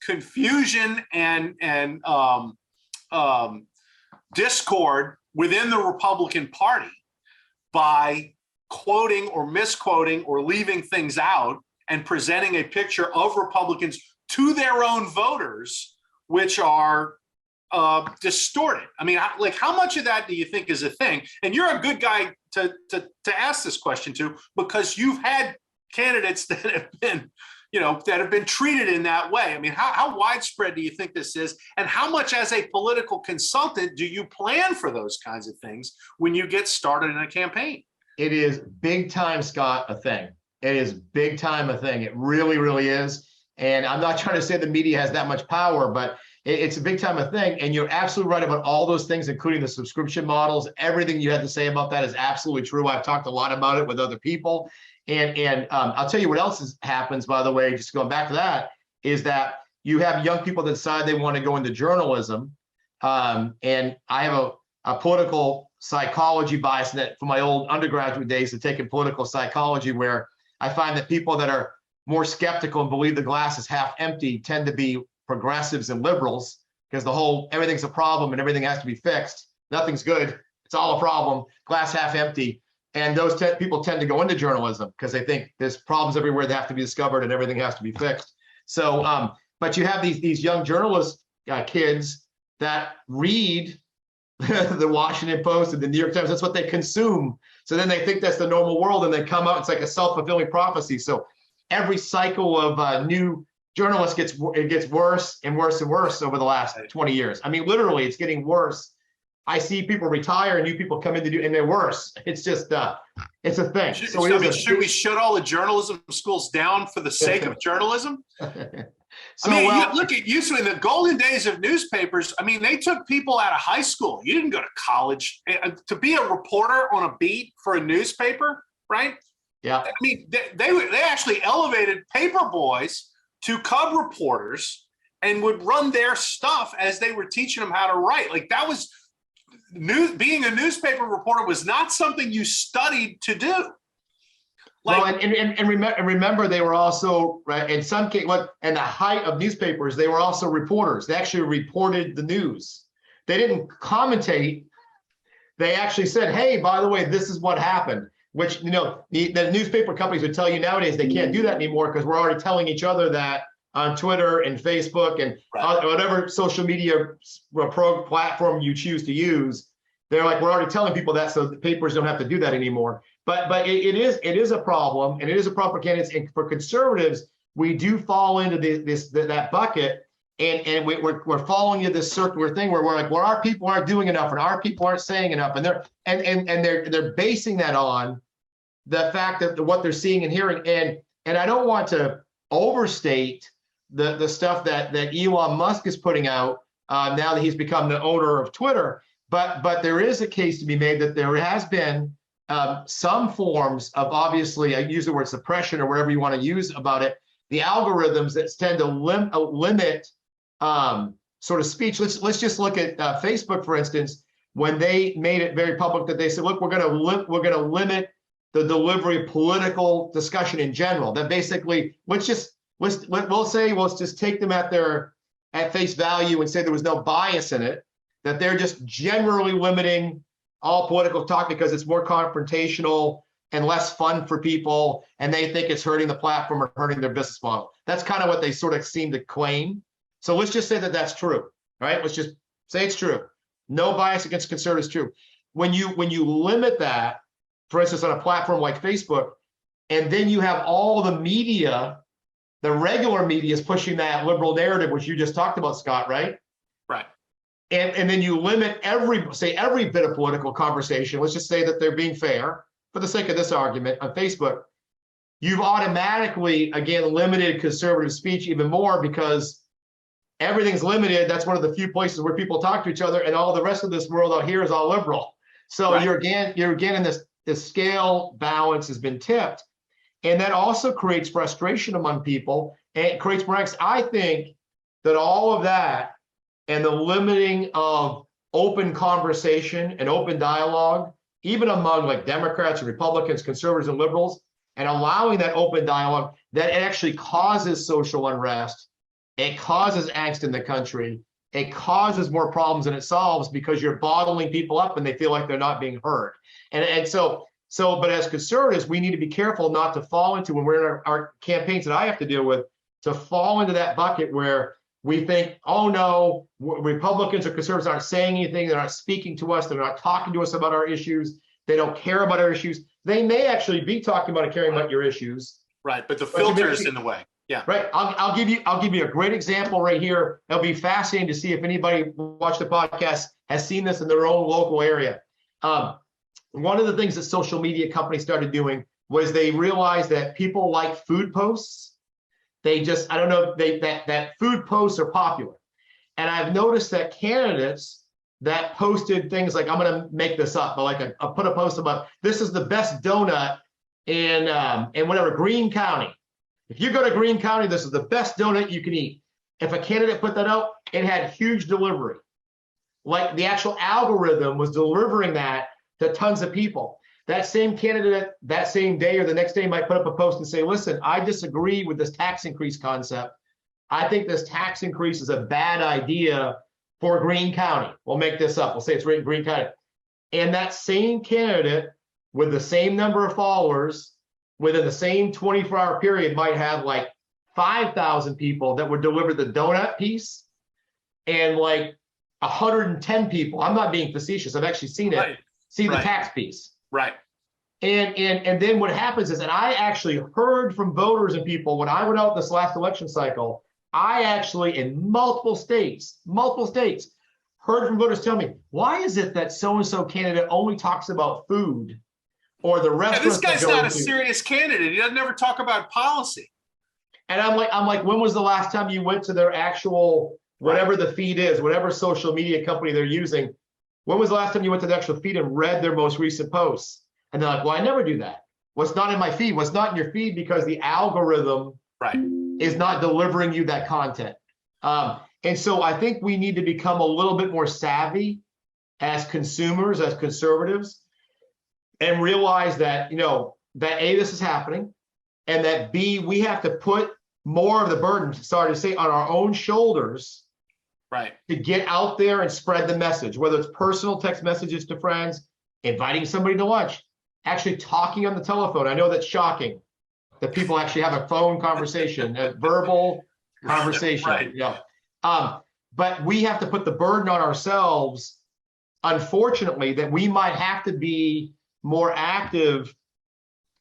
confusion and discord within the Republican Party by quoting or misquoting or leaving things out and presenting a picture of Republicans to their own voters, which are distorted. I mean, like, how much of that do you think is a thing? And you're a good guy to ask this question to, because you've had candidates that have been, that have been treated in that way. I mean, how widespread do you think this is? And how much as a political consultant do you plan for those kinds of things when you get started in a campaign? It is big time, Scott, a thing. It is big time a thing. It really, really is. And I'm not trying to say the media has that much power, but it's a big time a thing. And you're absolutely right about all those things, including the subscription models. Everything you had to say about that is absolutely true. I've talked a lot about it with other people. And I'll tell you what else happens, by the way, just going back to that, is that you have young people that decide they want to go into journalism. And I have a political psychology bias in that from my old undergraduate days of taking political psychology, where I find that people that are more skeptical and believe the glass is half empty tend to be progressives and liberals, because everything's a problem and everything has to be fixed. Nothing's good. It's all a problem. Glass half empty. And those people tend to go into journalism because they think there's problems everywhere that have to be discovered and everything has to be fixed. So, but you have these young journalist kids that read the Washington Post and the New York Times. That's what they consume. So then they think that's the normal world, and they come out. It's like a self-fulfilling prophecy. So every cycle of new journalists gets worse and worse and worse over the last 20 years. I mean, literally, it's getting worse. I see people retire and new people come in to do, and they're worse. It's just, it's a thing. Should we shut all the journalism schools down for the sake of journalism? So, I mean, look at you. So in the golden days of newspapers, I mean, they took people out of high school. You didn't go to college to be a reporter on a beat for a newspaper, right? Yeah. I mean, they actually elevated paper boys to cub reporters and would run their stuff as they were teaching them how to write. Like, that was being a newspaper reporter was not something you studied to do. Like, well, and remember, they were also, right, in some case, in the height of newspapers, they were also reporters. They actually reported the news. They didn't commentate. They actually said, hey, by the way, this is what happened, which, the newspaper companies would tell you nowadays they can't do that anymore because we're already telling each other that on Twitter and Facebook and whatever social media platform you choose to use. They're like, we're already telling people that, so the papers don't have to do that anymore. But it is a problem, and it is a problem for candidates. And for conservatives, we do fall into that bucket, and we're falling into this circular thing where we're like, well, our people aren't doing enough, and our people aren't saying enough, and they're basing that on the fact that what they're seeing and hearing. And I don't want to overstate the stuff that Elon Musk is putting out now that he's become the owner of Twitter. But there is a case to be made that there has been some forms of, obviously, I use the word suppression or whatever you want to use about it, the algorithms that tend to limit sort of speech. Let's just look at Facebook, for instance, when they made it very public that they said, look, we're going to limit the delivery of political discussion in general. That basically, let's just take them at face value and say there was no bias in it, that they're just generally limiting all political talk because it's more confrontational and less fun for people, and they think it's hurting the platform or hurting their business model. That's kind of what they sort of seem to claim. So let's just say that that's true, right? Let's just say it's true. No bias against conservatives, true. When you limit that, for instance, on a platform like Facebook, and then you have all the media, the regular media is pushing that liberal narrative, which you just talked about, Scott, right? Right. And then you limit every bit of political conversation. Let's just say that they're being fair for the sake of this argument on Facebook. You've automatically, again, limited conservative speech even more because everything's limited. That's one of the few places where people talk to each other, and all the rest of this world out here is all liberal. So right. you're again in this scale balance has been tipped. And that also creates frustration among people, and it creates more angst. I think that all of that and the limiting of open conversation and open dialogue, even among like Democrats and Republicans, conservatives and liberals, and allowing that open dialogue, that it actually causes social unrest. It causes angst in the country. It causes more problems than it solves, because you're bottling people up and they feel like they're not being heard. And so, but as conservatives, we need to be careful not to fall into, when we're in our campaigns that I have to deal with, to fall into that bucket where we think, oh no, Republicans or conservatives aren't saying anything, they're not speaking to us, they're not talking to us about our issues, they don't care about our issues. They may actually be talking about and caring about your issues. Right, but the filter is in the way. Yeah. Right. I'll give you a great example right here. It'll be fascinating to see if anybody watch the podcast has seen this in their own local area. One of the things that social media companies started doing was they realized that people like food posts. They just, I don't know, that food posts are popular. And I've noticed that candidates that posted things like, I'm going to make this up, but like I'll put a post about, this is the best donut in whatever, Greene County. If you go to Greene County, this is the best donut you can eat. If a candidate put that out, it had huge delivery. Like the actual algorithm was delivering that to tons of people. That same candidate that same day or the next day might put up a post and say, listen, I disagree with this tax increase concept. I think this tax increase is a bad idea for Greene County. We'll make this up. We'll say it's written Greene County. And that same candidate with the same number of followers within the same 24-hour period might have like 5,000 people that would deliver the donut piece and like 110 people. I'm not being facetious. I've actually seen it. Right. See the tax piece. Right. And then what happens is, and I actually heard from voters and people when I went out this last election cycle, I actually in multiple states, heard from voters tell me, why is it that so-and-so candidate only talks about food or the restaurant? This guy's not a serious candidate. He doesn't ever talk about policy. And I'm like, when was the last time you went to their actual, whatever the feed is, whatever social media company they're using? When was the last time you went to the actual feed and read their most recent posts? And they're like, well, I never do that. What's not in my feed? What's not in your feed? Because the algorithm is not delivering you that content. And so I think we need to become a little bit more savvy as consumers, as conservatives, and realize that, that A, this is happening, and that B, we have to put more of the burden, sorry to say, on our own shoulders. Right. To get out there and spread the message, whether it's personal text messages to friends, inviting somebody to lunch, actually talking on the telephone. I know that's shocking that people actually have a phone conversation, a verbal conversation. Right. Yeah. But we have to put the burden on ourselves, unfortunately, that we might have to be more active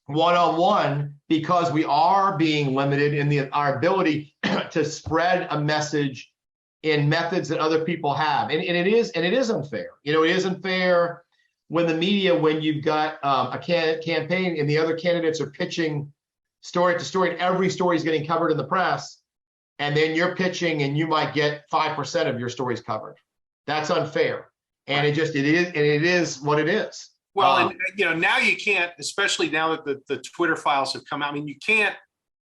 one-on-one because we are being limited in our ability to spread a message in methods that other people have. And it is unfair. It is unfair when the media, when you've got a campaign and the other candidates are pitching story to story and every story is getting covered in the press, and then you're pitching and you might get 5% of your stories covered. That's unfair. And it is what it is. Well, and now you can't, especially now that the Twitter files have come out. I mean, you can't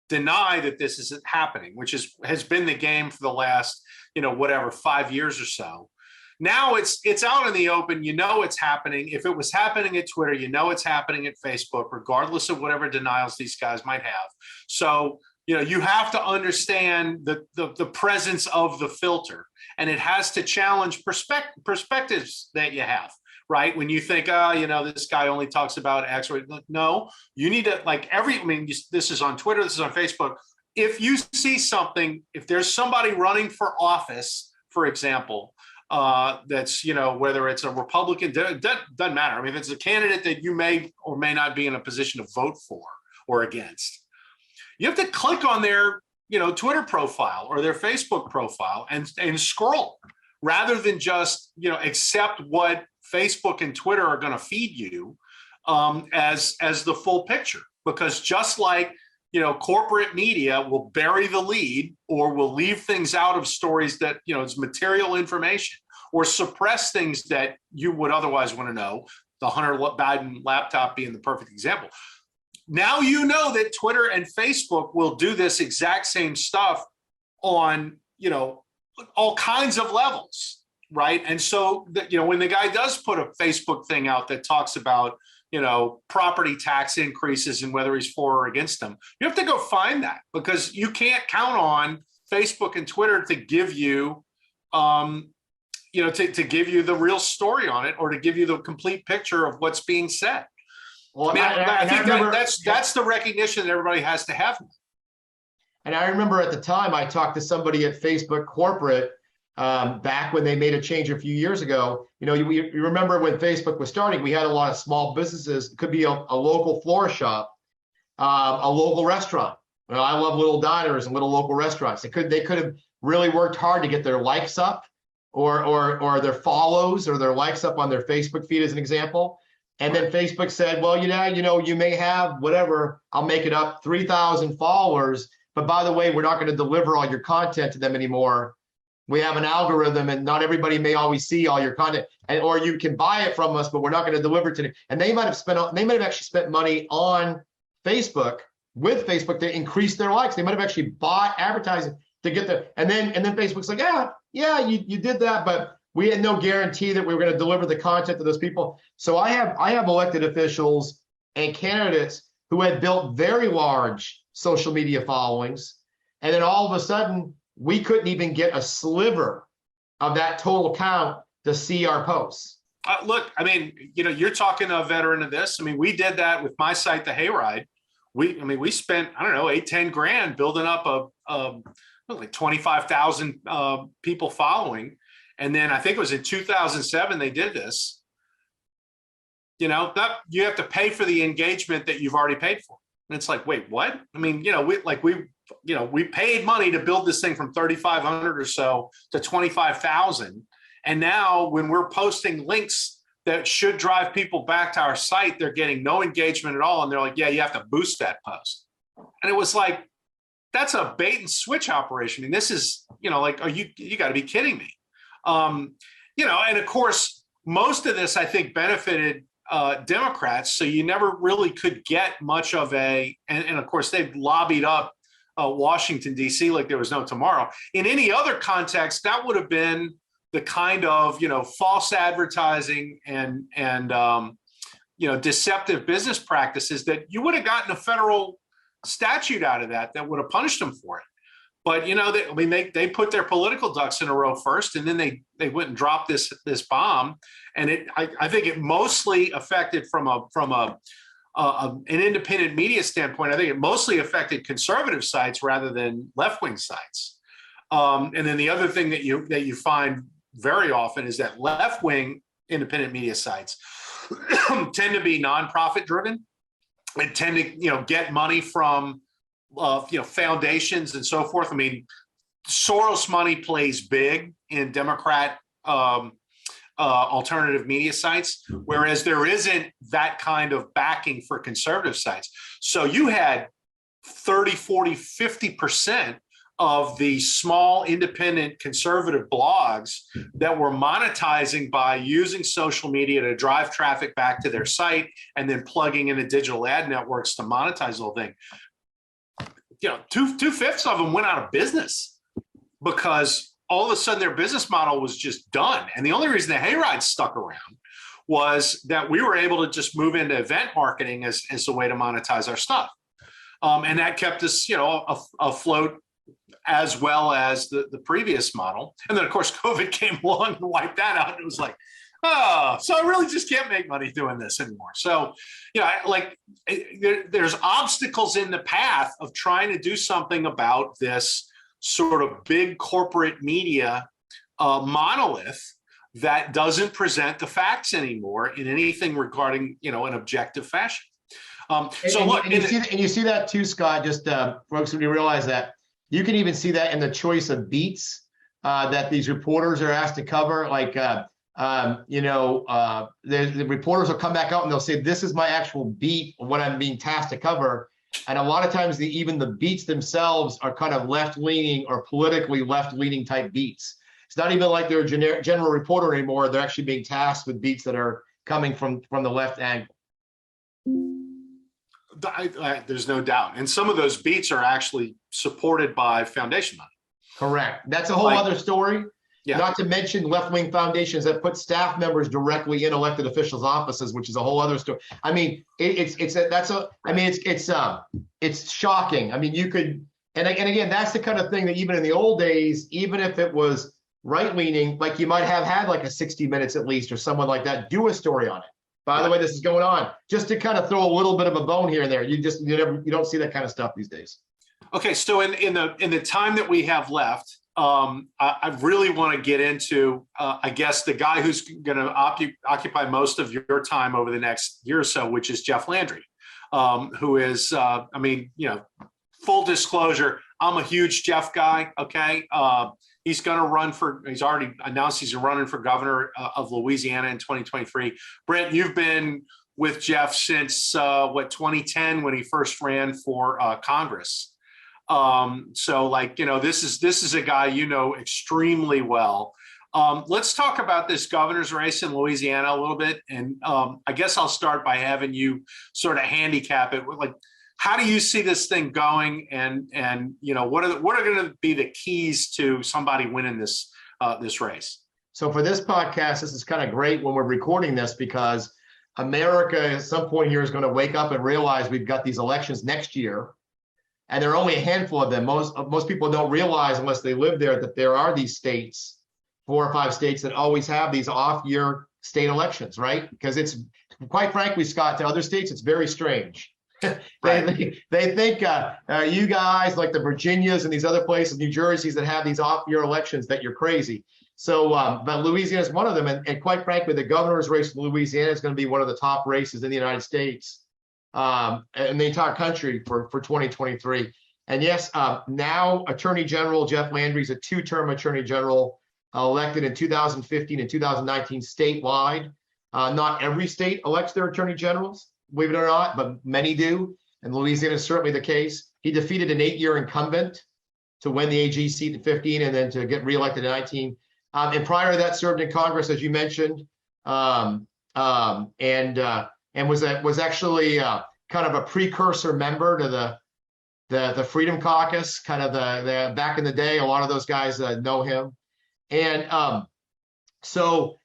deny that this is happening, which has been the game for the last 5 years or so. Now it's out in the open. It's happening. If it was happening at Twitter, it's happening at Facebook, regardless of whatever denials these guys might have. So you have to understand the presence of the filter, and it has to challenge perspectives that you have. Right? When you think, this guy only talks about X, or no, you need to this is on Twitter, this is on Facebook. If you see something, if there's somebody running for office, for example, that's, whether it's a Republican, doesn't matter. I mean, if it's a candidate that you may or may not be in a position to vote for or against, you have to click on their, Twitter profile or their Facebook profile and scroll rather than just, accept what Facebook and Twitter are going to feed you as the full picture. Because just like, corporate media will bury the lead or will leave things out of stories that, it's material information, or suppress things that you would otherwise want to know, the Hunter Biden laptop being the perfect example. now you know that Twitter and Facebook will do this exact same stuff on, all kinds of levels, right? And so, when the guy does put a Facebook thing out that talks about, property tax increases and whether he's for or against them, you have to go find that, because you can't count on Facebook and Twitter to give you, to give you the real story on it, or to give you the complete picture of what's being said. Well, I think that's the recognition that everybody has to have. And I remember at the time I talked to somebody at Facebook corporate back when they made a change a few years ago. You remember when Facebook was starting, we had a lot of small businesses. It could be a local florist shop, a local restaurant. I love little diners and little local restaurants. They could have really worked hard to get their likes up, or their follows or their likes up on their Facebook feed, as an example. And then Facebook said, well, you may have whatever, I'll make it up, 3,000 followers. But by the way, we're not going to deliver all your content to them anymore. We have an algorithm, and not everybody may always see all your content, or you can buy it from us, but we're not going to deliver it to them. And they might have actually spent money on Facebook with Facebook to increase their likes. They might have actually bought advertising to get the, and then Facebook's like, yeah, you did that, but we had no guarantee that we were going to deliver the content to those people. So I have elected officials and candidates who had built very large social media followings, and then all of a sudden we couldn't even get a sliver of that total count to see our posts. Look, you're talking a veteran of this. We did that with my site, The Hayride. We spent, I don't know, 8-10 grand building up like 25,000 people following. And then I think it was in 2007 they did this. That you have to pay for the engagement that you've already paid for. And it's like, wait, what? We paid money to build this thing from 3,500 or so to 25,000. And now when we're posting links that should drive people back to our site, they're getting no engagement at all. And they're like, yeah, you have to boost that post. And it was like, that's a bait and switch operation. This is, you got to be kidding me. And of course, most of this, I think, benefited Democrats. So you never really could get much of and of course, they've lobbied up Washington, D.C. like there was no tomorrow. In any other context, that would have been the kind of, false advertising and deceptive business practices that you would have gotten a federal statute out of that would have punished them for it. But they put their political ducks in a row first, and then they went and dropped this bomb. And I think it mostly affected from an independent media standpoint. I think it mostly affected conservative sites rather than left-wing sites. And then the other thing that you find very often is that left-wing independent media sites tend to be nonprofit driven and tend to get money from foundations and so forth. Soros money plays big in Democrat alternative media sites, whereas there isn't that kind of backing for conservative sites. So you had 30, 40, 50% of the small independent conservative blogs that were monetizing by using social media to drive traffic back to their site and then plugging into digital ad networks to monetize the whole thing. Two-fifths of them went out of business because all of a sudden their business model was just done. And the only reason the Hayride stuck around was that we were able to just move into event marketing as a way to monetize our stuff. And that kept us, afloat as well as the previous model. And then, of course, COVID came along and wiped that out. And it was like, oh, so I really just can't make money doing this anymore. So, there's obstacles in the path of trying to do something about this sort of big corporate media monolith that doesn't present the facts anymore in anything regarding, an objective fashion. You see that too, Scott, just folks, when you realize that you can even see that in the choice of beats that these reporters are asked to cover. The reporters will come back out and they'll say, this is my actual beat of what I'm being tasked to cover. And a lot of times even the beats themselves are kind of left-leaning or politically left-leaning type beats. It's not even like they're a general reporter anymore. They're actually being tasked with beats that are coming from the left angle. There's no doubt. And some of those beats are actually supported by foundation money. Correct. That's a whole other story. Yeah. Not to mention left-wing foundations that put staff members directly in elected officials' offices, which is a whole other story. I mean, it's shocking. I mean, you could, and again, that's the kind of thing that even in the old days, even if it was right-leaning, like you might have had like a 60 Minutes at least or someone like that do a story on it. By the way, this is going on, just to kind of throw a little bit of a bone here and there. You don't see that kind of stuff these days. Okay, so in the time that we have left, I really want to get into, I guess, the guy who's going to occupy most of your time over the next year or so, which is Jeff Landry, who is, I mean, full disclosure, I'm a huge Jeff guy. Okay, he's going to run for. He's already announced he's running for governor of Louisiana in 2023. Brent, you've been with Jeff since 2010 when he first ran for Congress. So like, this is a guy extremely well. Let's talk about this governor's race in Louisiana a little bit. And I guess I'll start by having you sort of handicap it. Like, how do you see this thing going? And what are going to be the keys to somebody winning this race? So for this podcast, this is kind of great when we're recording this, because America at some point here is going to wake up and realize we've got these elections next year. And there are only a handful of them. Most people don't realize, unless they live there, that there are these states, 4 or 5 states, that always have these off-year state elections, right? Because it's, quite frankly, Scott, to other states, it's very strange. Right. They think you guys, like the Virginias and these other places, New Jerseys, that have these off-year elections, that you're crazy. So, but Louisiana is one of them. And quite frankly, the governor's race in Louisiana is going to be one of the top races in the United States. In the entire country for 2023. And yes, now Attorney General Jeff Landry is a 2-term Attorney General elected in 2015 and 2019 statewide. Not every state elects their Attorney Generals, believe it or not, but many do. And Louisiana is certainly the case. He defeated an 8-year incumbent to win the AG seat in 15 and then to get reelected in 19. And prior to that, served in Congress, as you mentioned, and was actually kind of a precursor member to the Freedom Caucus, kind of the back in the day. A lot of those guys know him, and so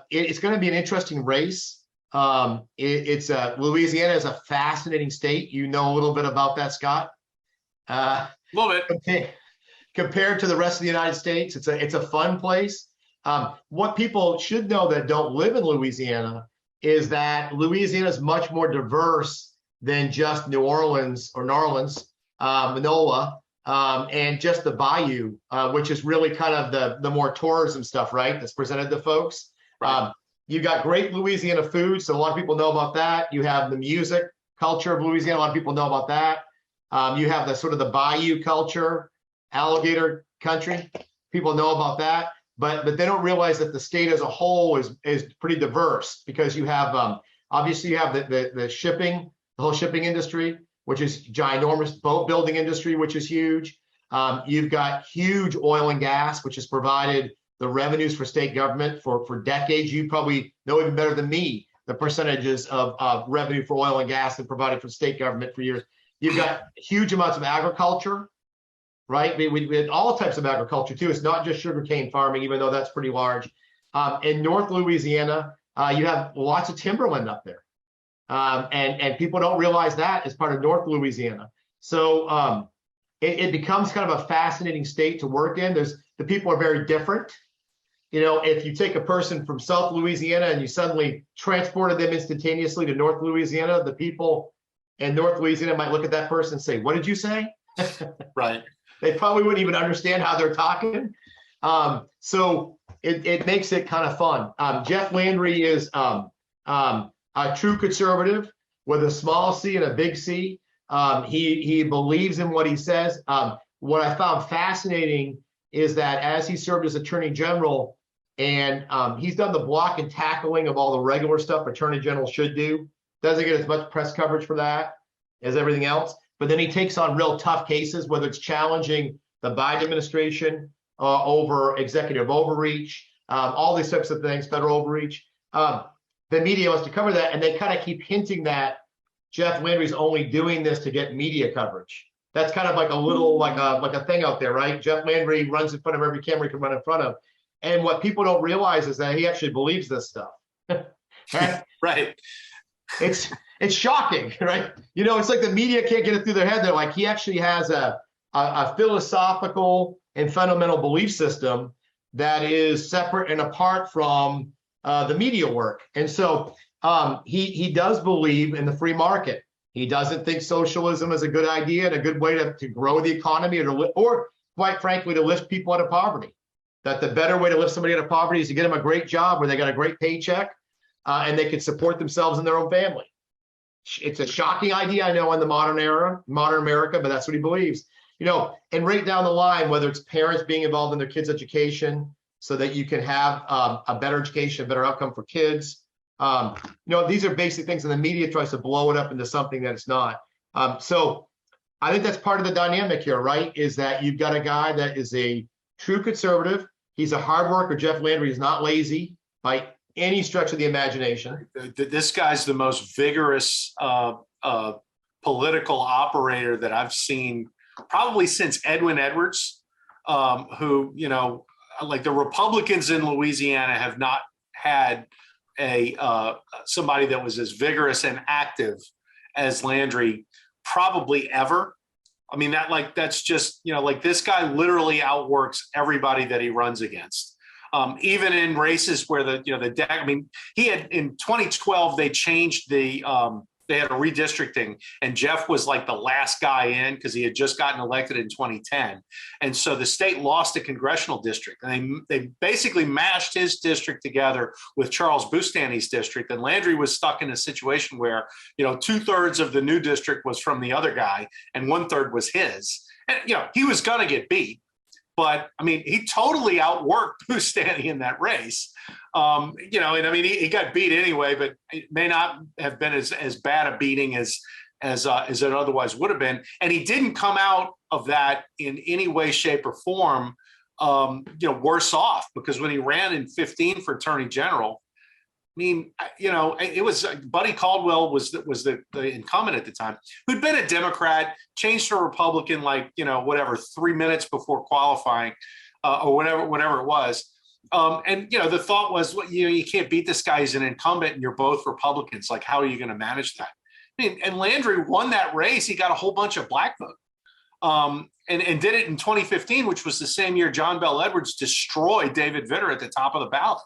it's going to be an interesting race. Louisiana is a fascinating state. You know a little bit about that, Scott. A little bit. Compared to the rest of the United States, it's a fun place. What people should know that don't live in Louisiana is that Louisiana is much more diverse than just New Orleans, Manoa, and just the Bayou, which is really kind of the more tourism stuff, right? That's presented to folks. Right. You got great Louisiana food, so a lot of people know about that. You have the music culture of Louisiana, a lot of people know about that. You have the sort of the Bayou culture, alligator country, people know about that. But they don't realize that the state as a whole is pretty diverse, because you have obviously you have the shipping, the whole shipping industry, which is ginormous, boat building industry, which is huge. You've got huge oil and gas, which has provided the revenues for state government for decades. You probably know even better than me the percentages of revenue for oil and gas that provided for state government for years. You've got huge amounts of agriculture. Right, we had all types of agriculture too. It's not just sugarcane farming, even though that's pretty large. In North Louisiana, you have lots of timberland up there, and people don't realize that as part of North Louisiana. So it becomes kind of a fascinating state to work in. The people are very different. If you take a person from South Louisiana and you suddenly transported them instantaneously to North Louisiana, the people in North Louisiana might look at that person and say, "What did you say?" Right. They probably wouldn't even understand how they're talking. So it makes it kind of fun. Jeff Landry is a true conservative with a small c and a big C. He believes in what he says. What I found fascinating is that as he served as Attorney General, and he's done the block and tackling of all the regular stuff Attorney General should do. Doesn't get as much press coverage for that as everything else. But then he takes on real tough cases, whether it's challenging the Biden administration over executive overreach, all these types of things, federal overreach. The media wants to cover that, and they kind of keep hinting that Jeff Landry's only doing this to get media coverage. That's kind of like a little, like a thing out there, right? Jeff Landry runs in front of every camera he can run in front of. And what people don't realize is that he actually believes this stuff. Right? Right. It's shocking, right? You know, it's like the media can't get it through their head. They're like, he actually has a philosophical and fundamental belief system that is separate and apart from the media work. And so he does believe in the free market. He doesn't think socialism is a good idea and a good way to grow the economy or quite frankly, to lift people out of poverty. That the better way to lift somebody out of poverty is to get them a great job where they got a great paycheck and they can support themselves and their own family. It's a shocking idea, I know, in the modern era, modern America, but that's what he believes. You know, and right down the line, whether it's parents being involved in their kids' education so that you can have a better education, a better outcome for kids. You know, these are basic things, and the media tries to blow it up into something that it's not. So I think that's part of the dynamic here, right? Is that you've got a guy that is a true conservative. He's a hard worker. Jeff Landry is not lazy by any stretch of the imagination. This guy's the most vigorous political operator that I've seen probably since Edwin Edwards, who, you know, like the Republicans in Louisiana have not had somebody that was as vigorous and active as Landry probably ever. I mean, that's just, you know, like this guy literally outworks everybody that he runs against. Even in races where I mean, he had in 2012, they changed they had a redistricting, and Jeff was like the last guy in because he had just gotten elected in 2010. And so the state lost a congressional district, and they basically mashed his district together with Charles Bustani's district. And Landry was stuck in a situation where, you know, 2/3 of the new district was from the other guy and 1/3 was his. And, you know, he was going to get beat. But I mean, he totally outworked Bustani in that race. You know, and I mean, he got beat anyway, but it may not have been as bad a beating as it otherwise would have been. And he didn't come out of that in any way, shape, or form, you know, worse off, because when he ran in 2015 for Attorney General, I mean, you know, it was Buddy Caldwell was the incumbent at the time, who'd been a Democrat, changed to a Republican, like, you know, whatever, 3 minutes before qualifying, or whatever it was. And, you know, the thought was, well, you know, you can't beat this guy. He's an incumbent and you're both Republicans. Like, how are you going to manage that? I mean, and Landry won that race. He got a whole bunch of black vote, and did it in 2015, which was the same year John Bell Edwards destroyed David Vitter at the top of the ballot.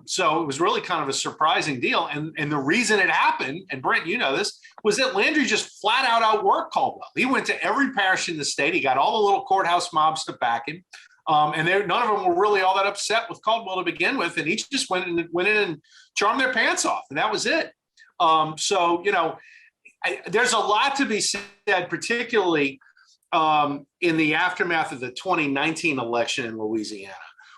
So it was really kind of a surprising deal. And the reason it happened, and Brent, you know this, was that Landry just flat out outworked Caldwell. He went to every parish in the state. He got all the little courthouse mobs to back him. And none of them were really all that upset with Caldwell to begin with. And he just went in and charmed their pants off. And that was it. So, you know, there's a lot to be said, particularly in the aftermath of the 2019 election in Louisiana,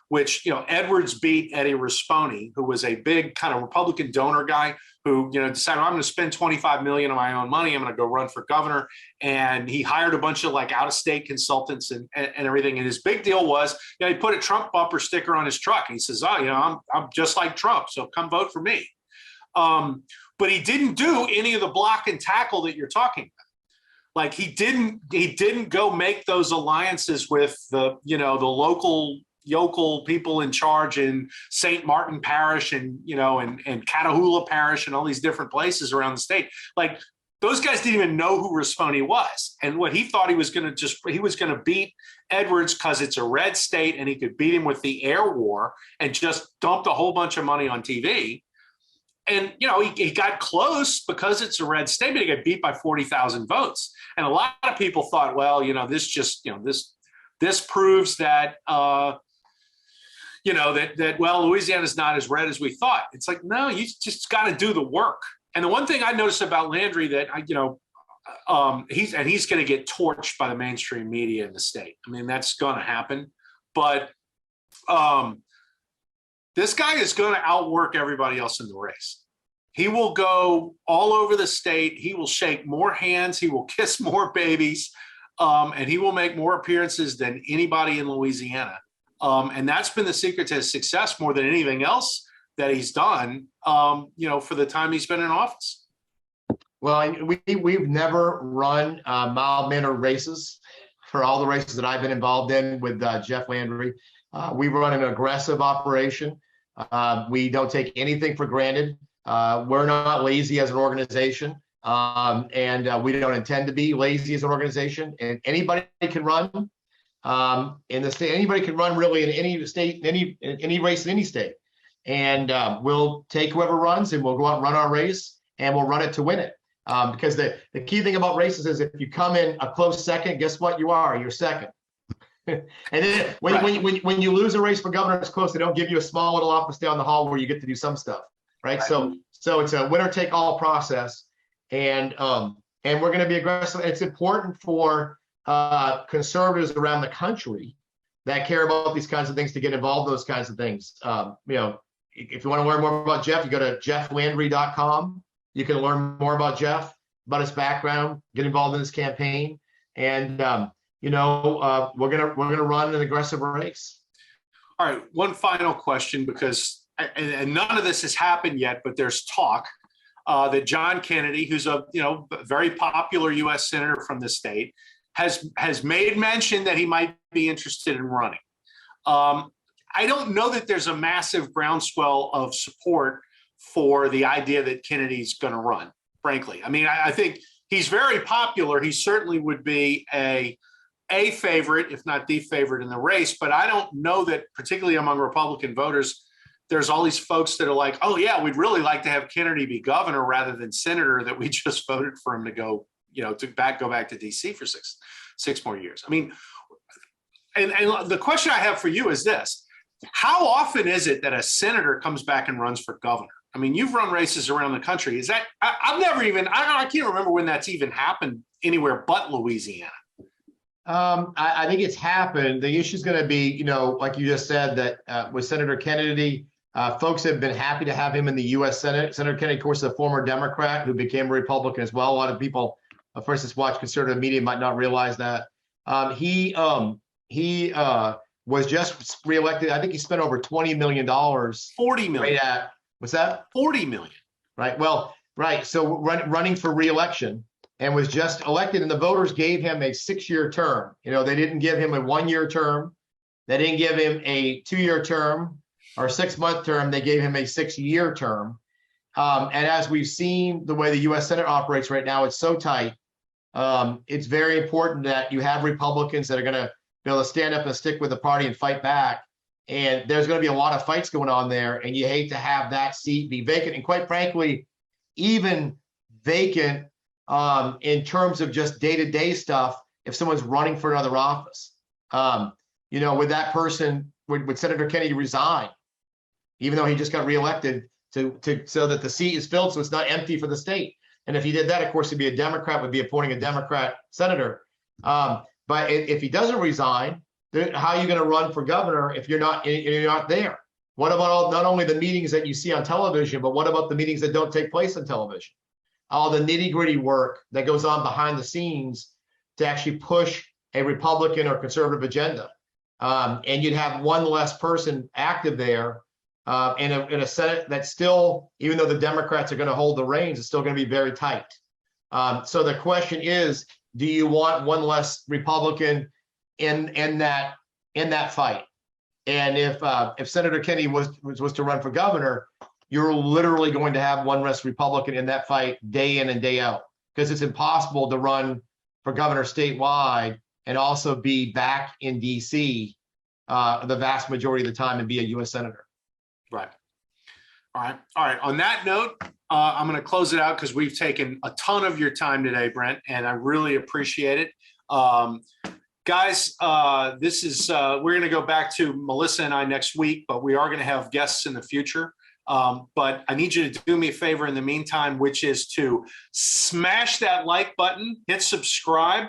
which, you know, Edwards beat Eddie Rispone, who was a big kind of Republican donor guy who, you know, decided, I'm going to spend $25 million of my own money. I'm going to go run for governor. And he hired a bunch of like out-of-state consultants and everything. And his big deal was, you know, he put a Trump bumper sticker on his truck. He says, oh, you know, I'm just like Trump, so come vote for me. But he didn't do any of the block and tackle that you're talking about. Like he didn't go make those alliances with the, you know, the local yokel people in charge in St. Martin Parish and, you know, and Catahoula Parish and all these different places around the state. Like those guys didn't even know who Rispone was. And what he thought he was going to beat Edwards because it's a red state and he could beat him with the air war and just dumped a whole bunch of money on TV. And, you know, he got close because it's a red state, but he got beat by 40,000 votes. And a lot of people thought, well, you know, this just, you know, this proves that, you know, that well, Louisiana's not as red as we thought. It's like, no, you just got to do the work. And the one thing I noticed about Landry that he's going to get torched by the mainstream media in the state. I mean, that's going to happen. But this guy is going to outwork everybody else in the race. He will go all over the state. He will shake more hands. He will kiss more babies. And he will make more appearances than anybody in Louisiana. And that's been the secret to his success more than anything else that he's done, you know, for the time he's been in office. Well, we've never run mild mannered races for all the races that I've been involved in with Jeff Landry. We run an aggressive operation. We don't take anything for granted. We're not lazy as an organization, and we don't intend to be lazy as an organization. And anybody can run in the state. Anybody can run really in any state, in any race in any state. And we'll take whoever runs, and we'll go out and run our race, and we'll run it to win it. Because the key thing about races is if you come in a close second, guess what you are? You're second. And then when you lose a race for governor that's close, they don't give you a small little office down the hall where you get to do some stuff, right? So it's a winner take all process, and we're going to be aggressive. It's important for conservatives around the country that care about these kinds of things to get involved in those kinds of things. If you want to learn more about Jeff, you go to jefflandry.com. You can learn more about Jeff, about his background, get involved in his campaign, and we're gonna run an aggressive race. All right, one final question, because and none of this has happened yet, but there's talk that John Kennedy, who's a very popular U.S. senator from the state, has made mention that he might be interested in running. I don't know that there's a massive groundswell of support for the idea that Kennedy's going to run, frankly. I mean, I think he's very popular. He certainly would be a favorite, if not the favorite in the race, but I don't know that, particularly among Republican voters, there's all these folks that are like, oh yeah, we'd really like to have Kennedy be governor rather than senator, that we just voted for him to go, go back to DC for six more years. I mean, and the question I have for you is this: how often is it that a senator comes back and runs for governor? I mean, you've run races around the country. Is that, I can't remember when that's even happened anywhere but Louisiana. I think it's happened. The issue is going to be, like you just said, that with Senator Kennedy, folks have been happy to have him in the U.S. Senate. Senator Kennedy, of course, is a former Democrat who became a Republican as well. A lot of people, for instance, watch conservative media might not realize that. He was just reelected. I think he spent over $20 million. $40 million. What's that? $40 million. Right. Well, right. So running for reelection, and was just elected, and the voters gave him a 6-year term. They didn't give him a 1-year term. They didn't give him a 2-year term or 6-month term. They gave him a 6-year term. And as we've seen the way the U.S. Senate operates right now, it's so tight. It's very important that you have Republicans that are going to be able to stand up and stick with the party and fight back. And there's going to be a lot of fights going on there, and you hate to have that seat be vacant. And quite frankly, even vacant in terms of just day-to-day stuff, if someone's running for another office, would that person, would Senator Kennedy resign, even though he just got reelected, so that the seat is filled, so it's not empty for the state? And if he did that, of course, it'd be a Democrat, would be appointing a Democrat senator. But if he doesn't resign, how are you going to run for governor if you're not there? What about not only the meetings that you see on television, but what about the meetings that don't take place on television? All the nitty-gritty work that goes on behind the scenes to actually push a Republican or conservative agenda. And you'd have one less person active there in a Senate that's still, even though the Democrats are going to hold the reins, it's still going to be very tight. So the question is, do you want one less Republican in that fight? And if Senator Kennedy was to run for governor, you're literally going to have one less Republican in that fight day in and day out, because it's impossible to run for governor statewide and also be back in DC the vast majority of the time and be a U.S. senator. Right. All right. On that note, I'm going to close it out because we've taken a ton of your time today, Brent, and I really appreciate it. Guys, this is we're going to go back to Melissa and I next week, but we are going to have guests in the future. But I need you to do me a favor in the meantime, which is to smash that like button, hit subscribe,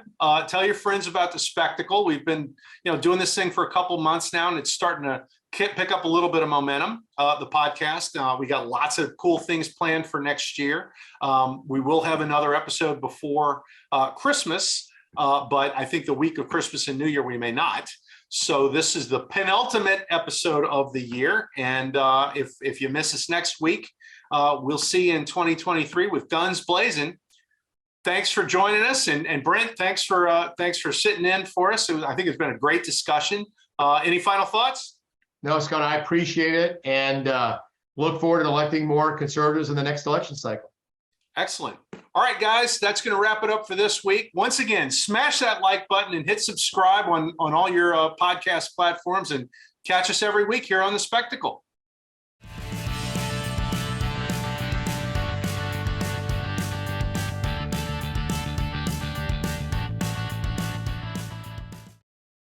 tell your friends about the spectacle. We've been, doing this thing for a couple months now, and it's starting to pick up a little bit of momentum, the podcast. We got lots of cool things planned for next year. We will have another episode before Christmas, but I think the week of Christmas and New Year, we may not. So this is the penultimate episode of the year. And if you miss us next week, we'll see you in 2023 with guns blazing thanks for joining us. And Brent, thanks for sitting in for us. I think it's been a great discussion. Any final thoughts? No, Scott, I appreciate it, and look forward to electing more conservatives in the next election cycle. Excellent. All right, guys, that's going to wrap it up for this week. Once again, smash that like button and hit subscribe on all your podcast platforms, and catch us every week here on The Spectacle.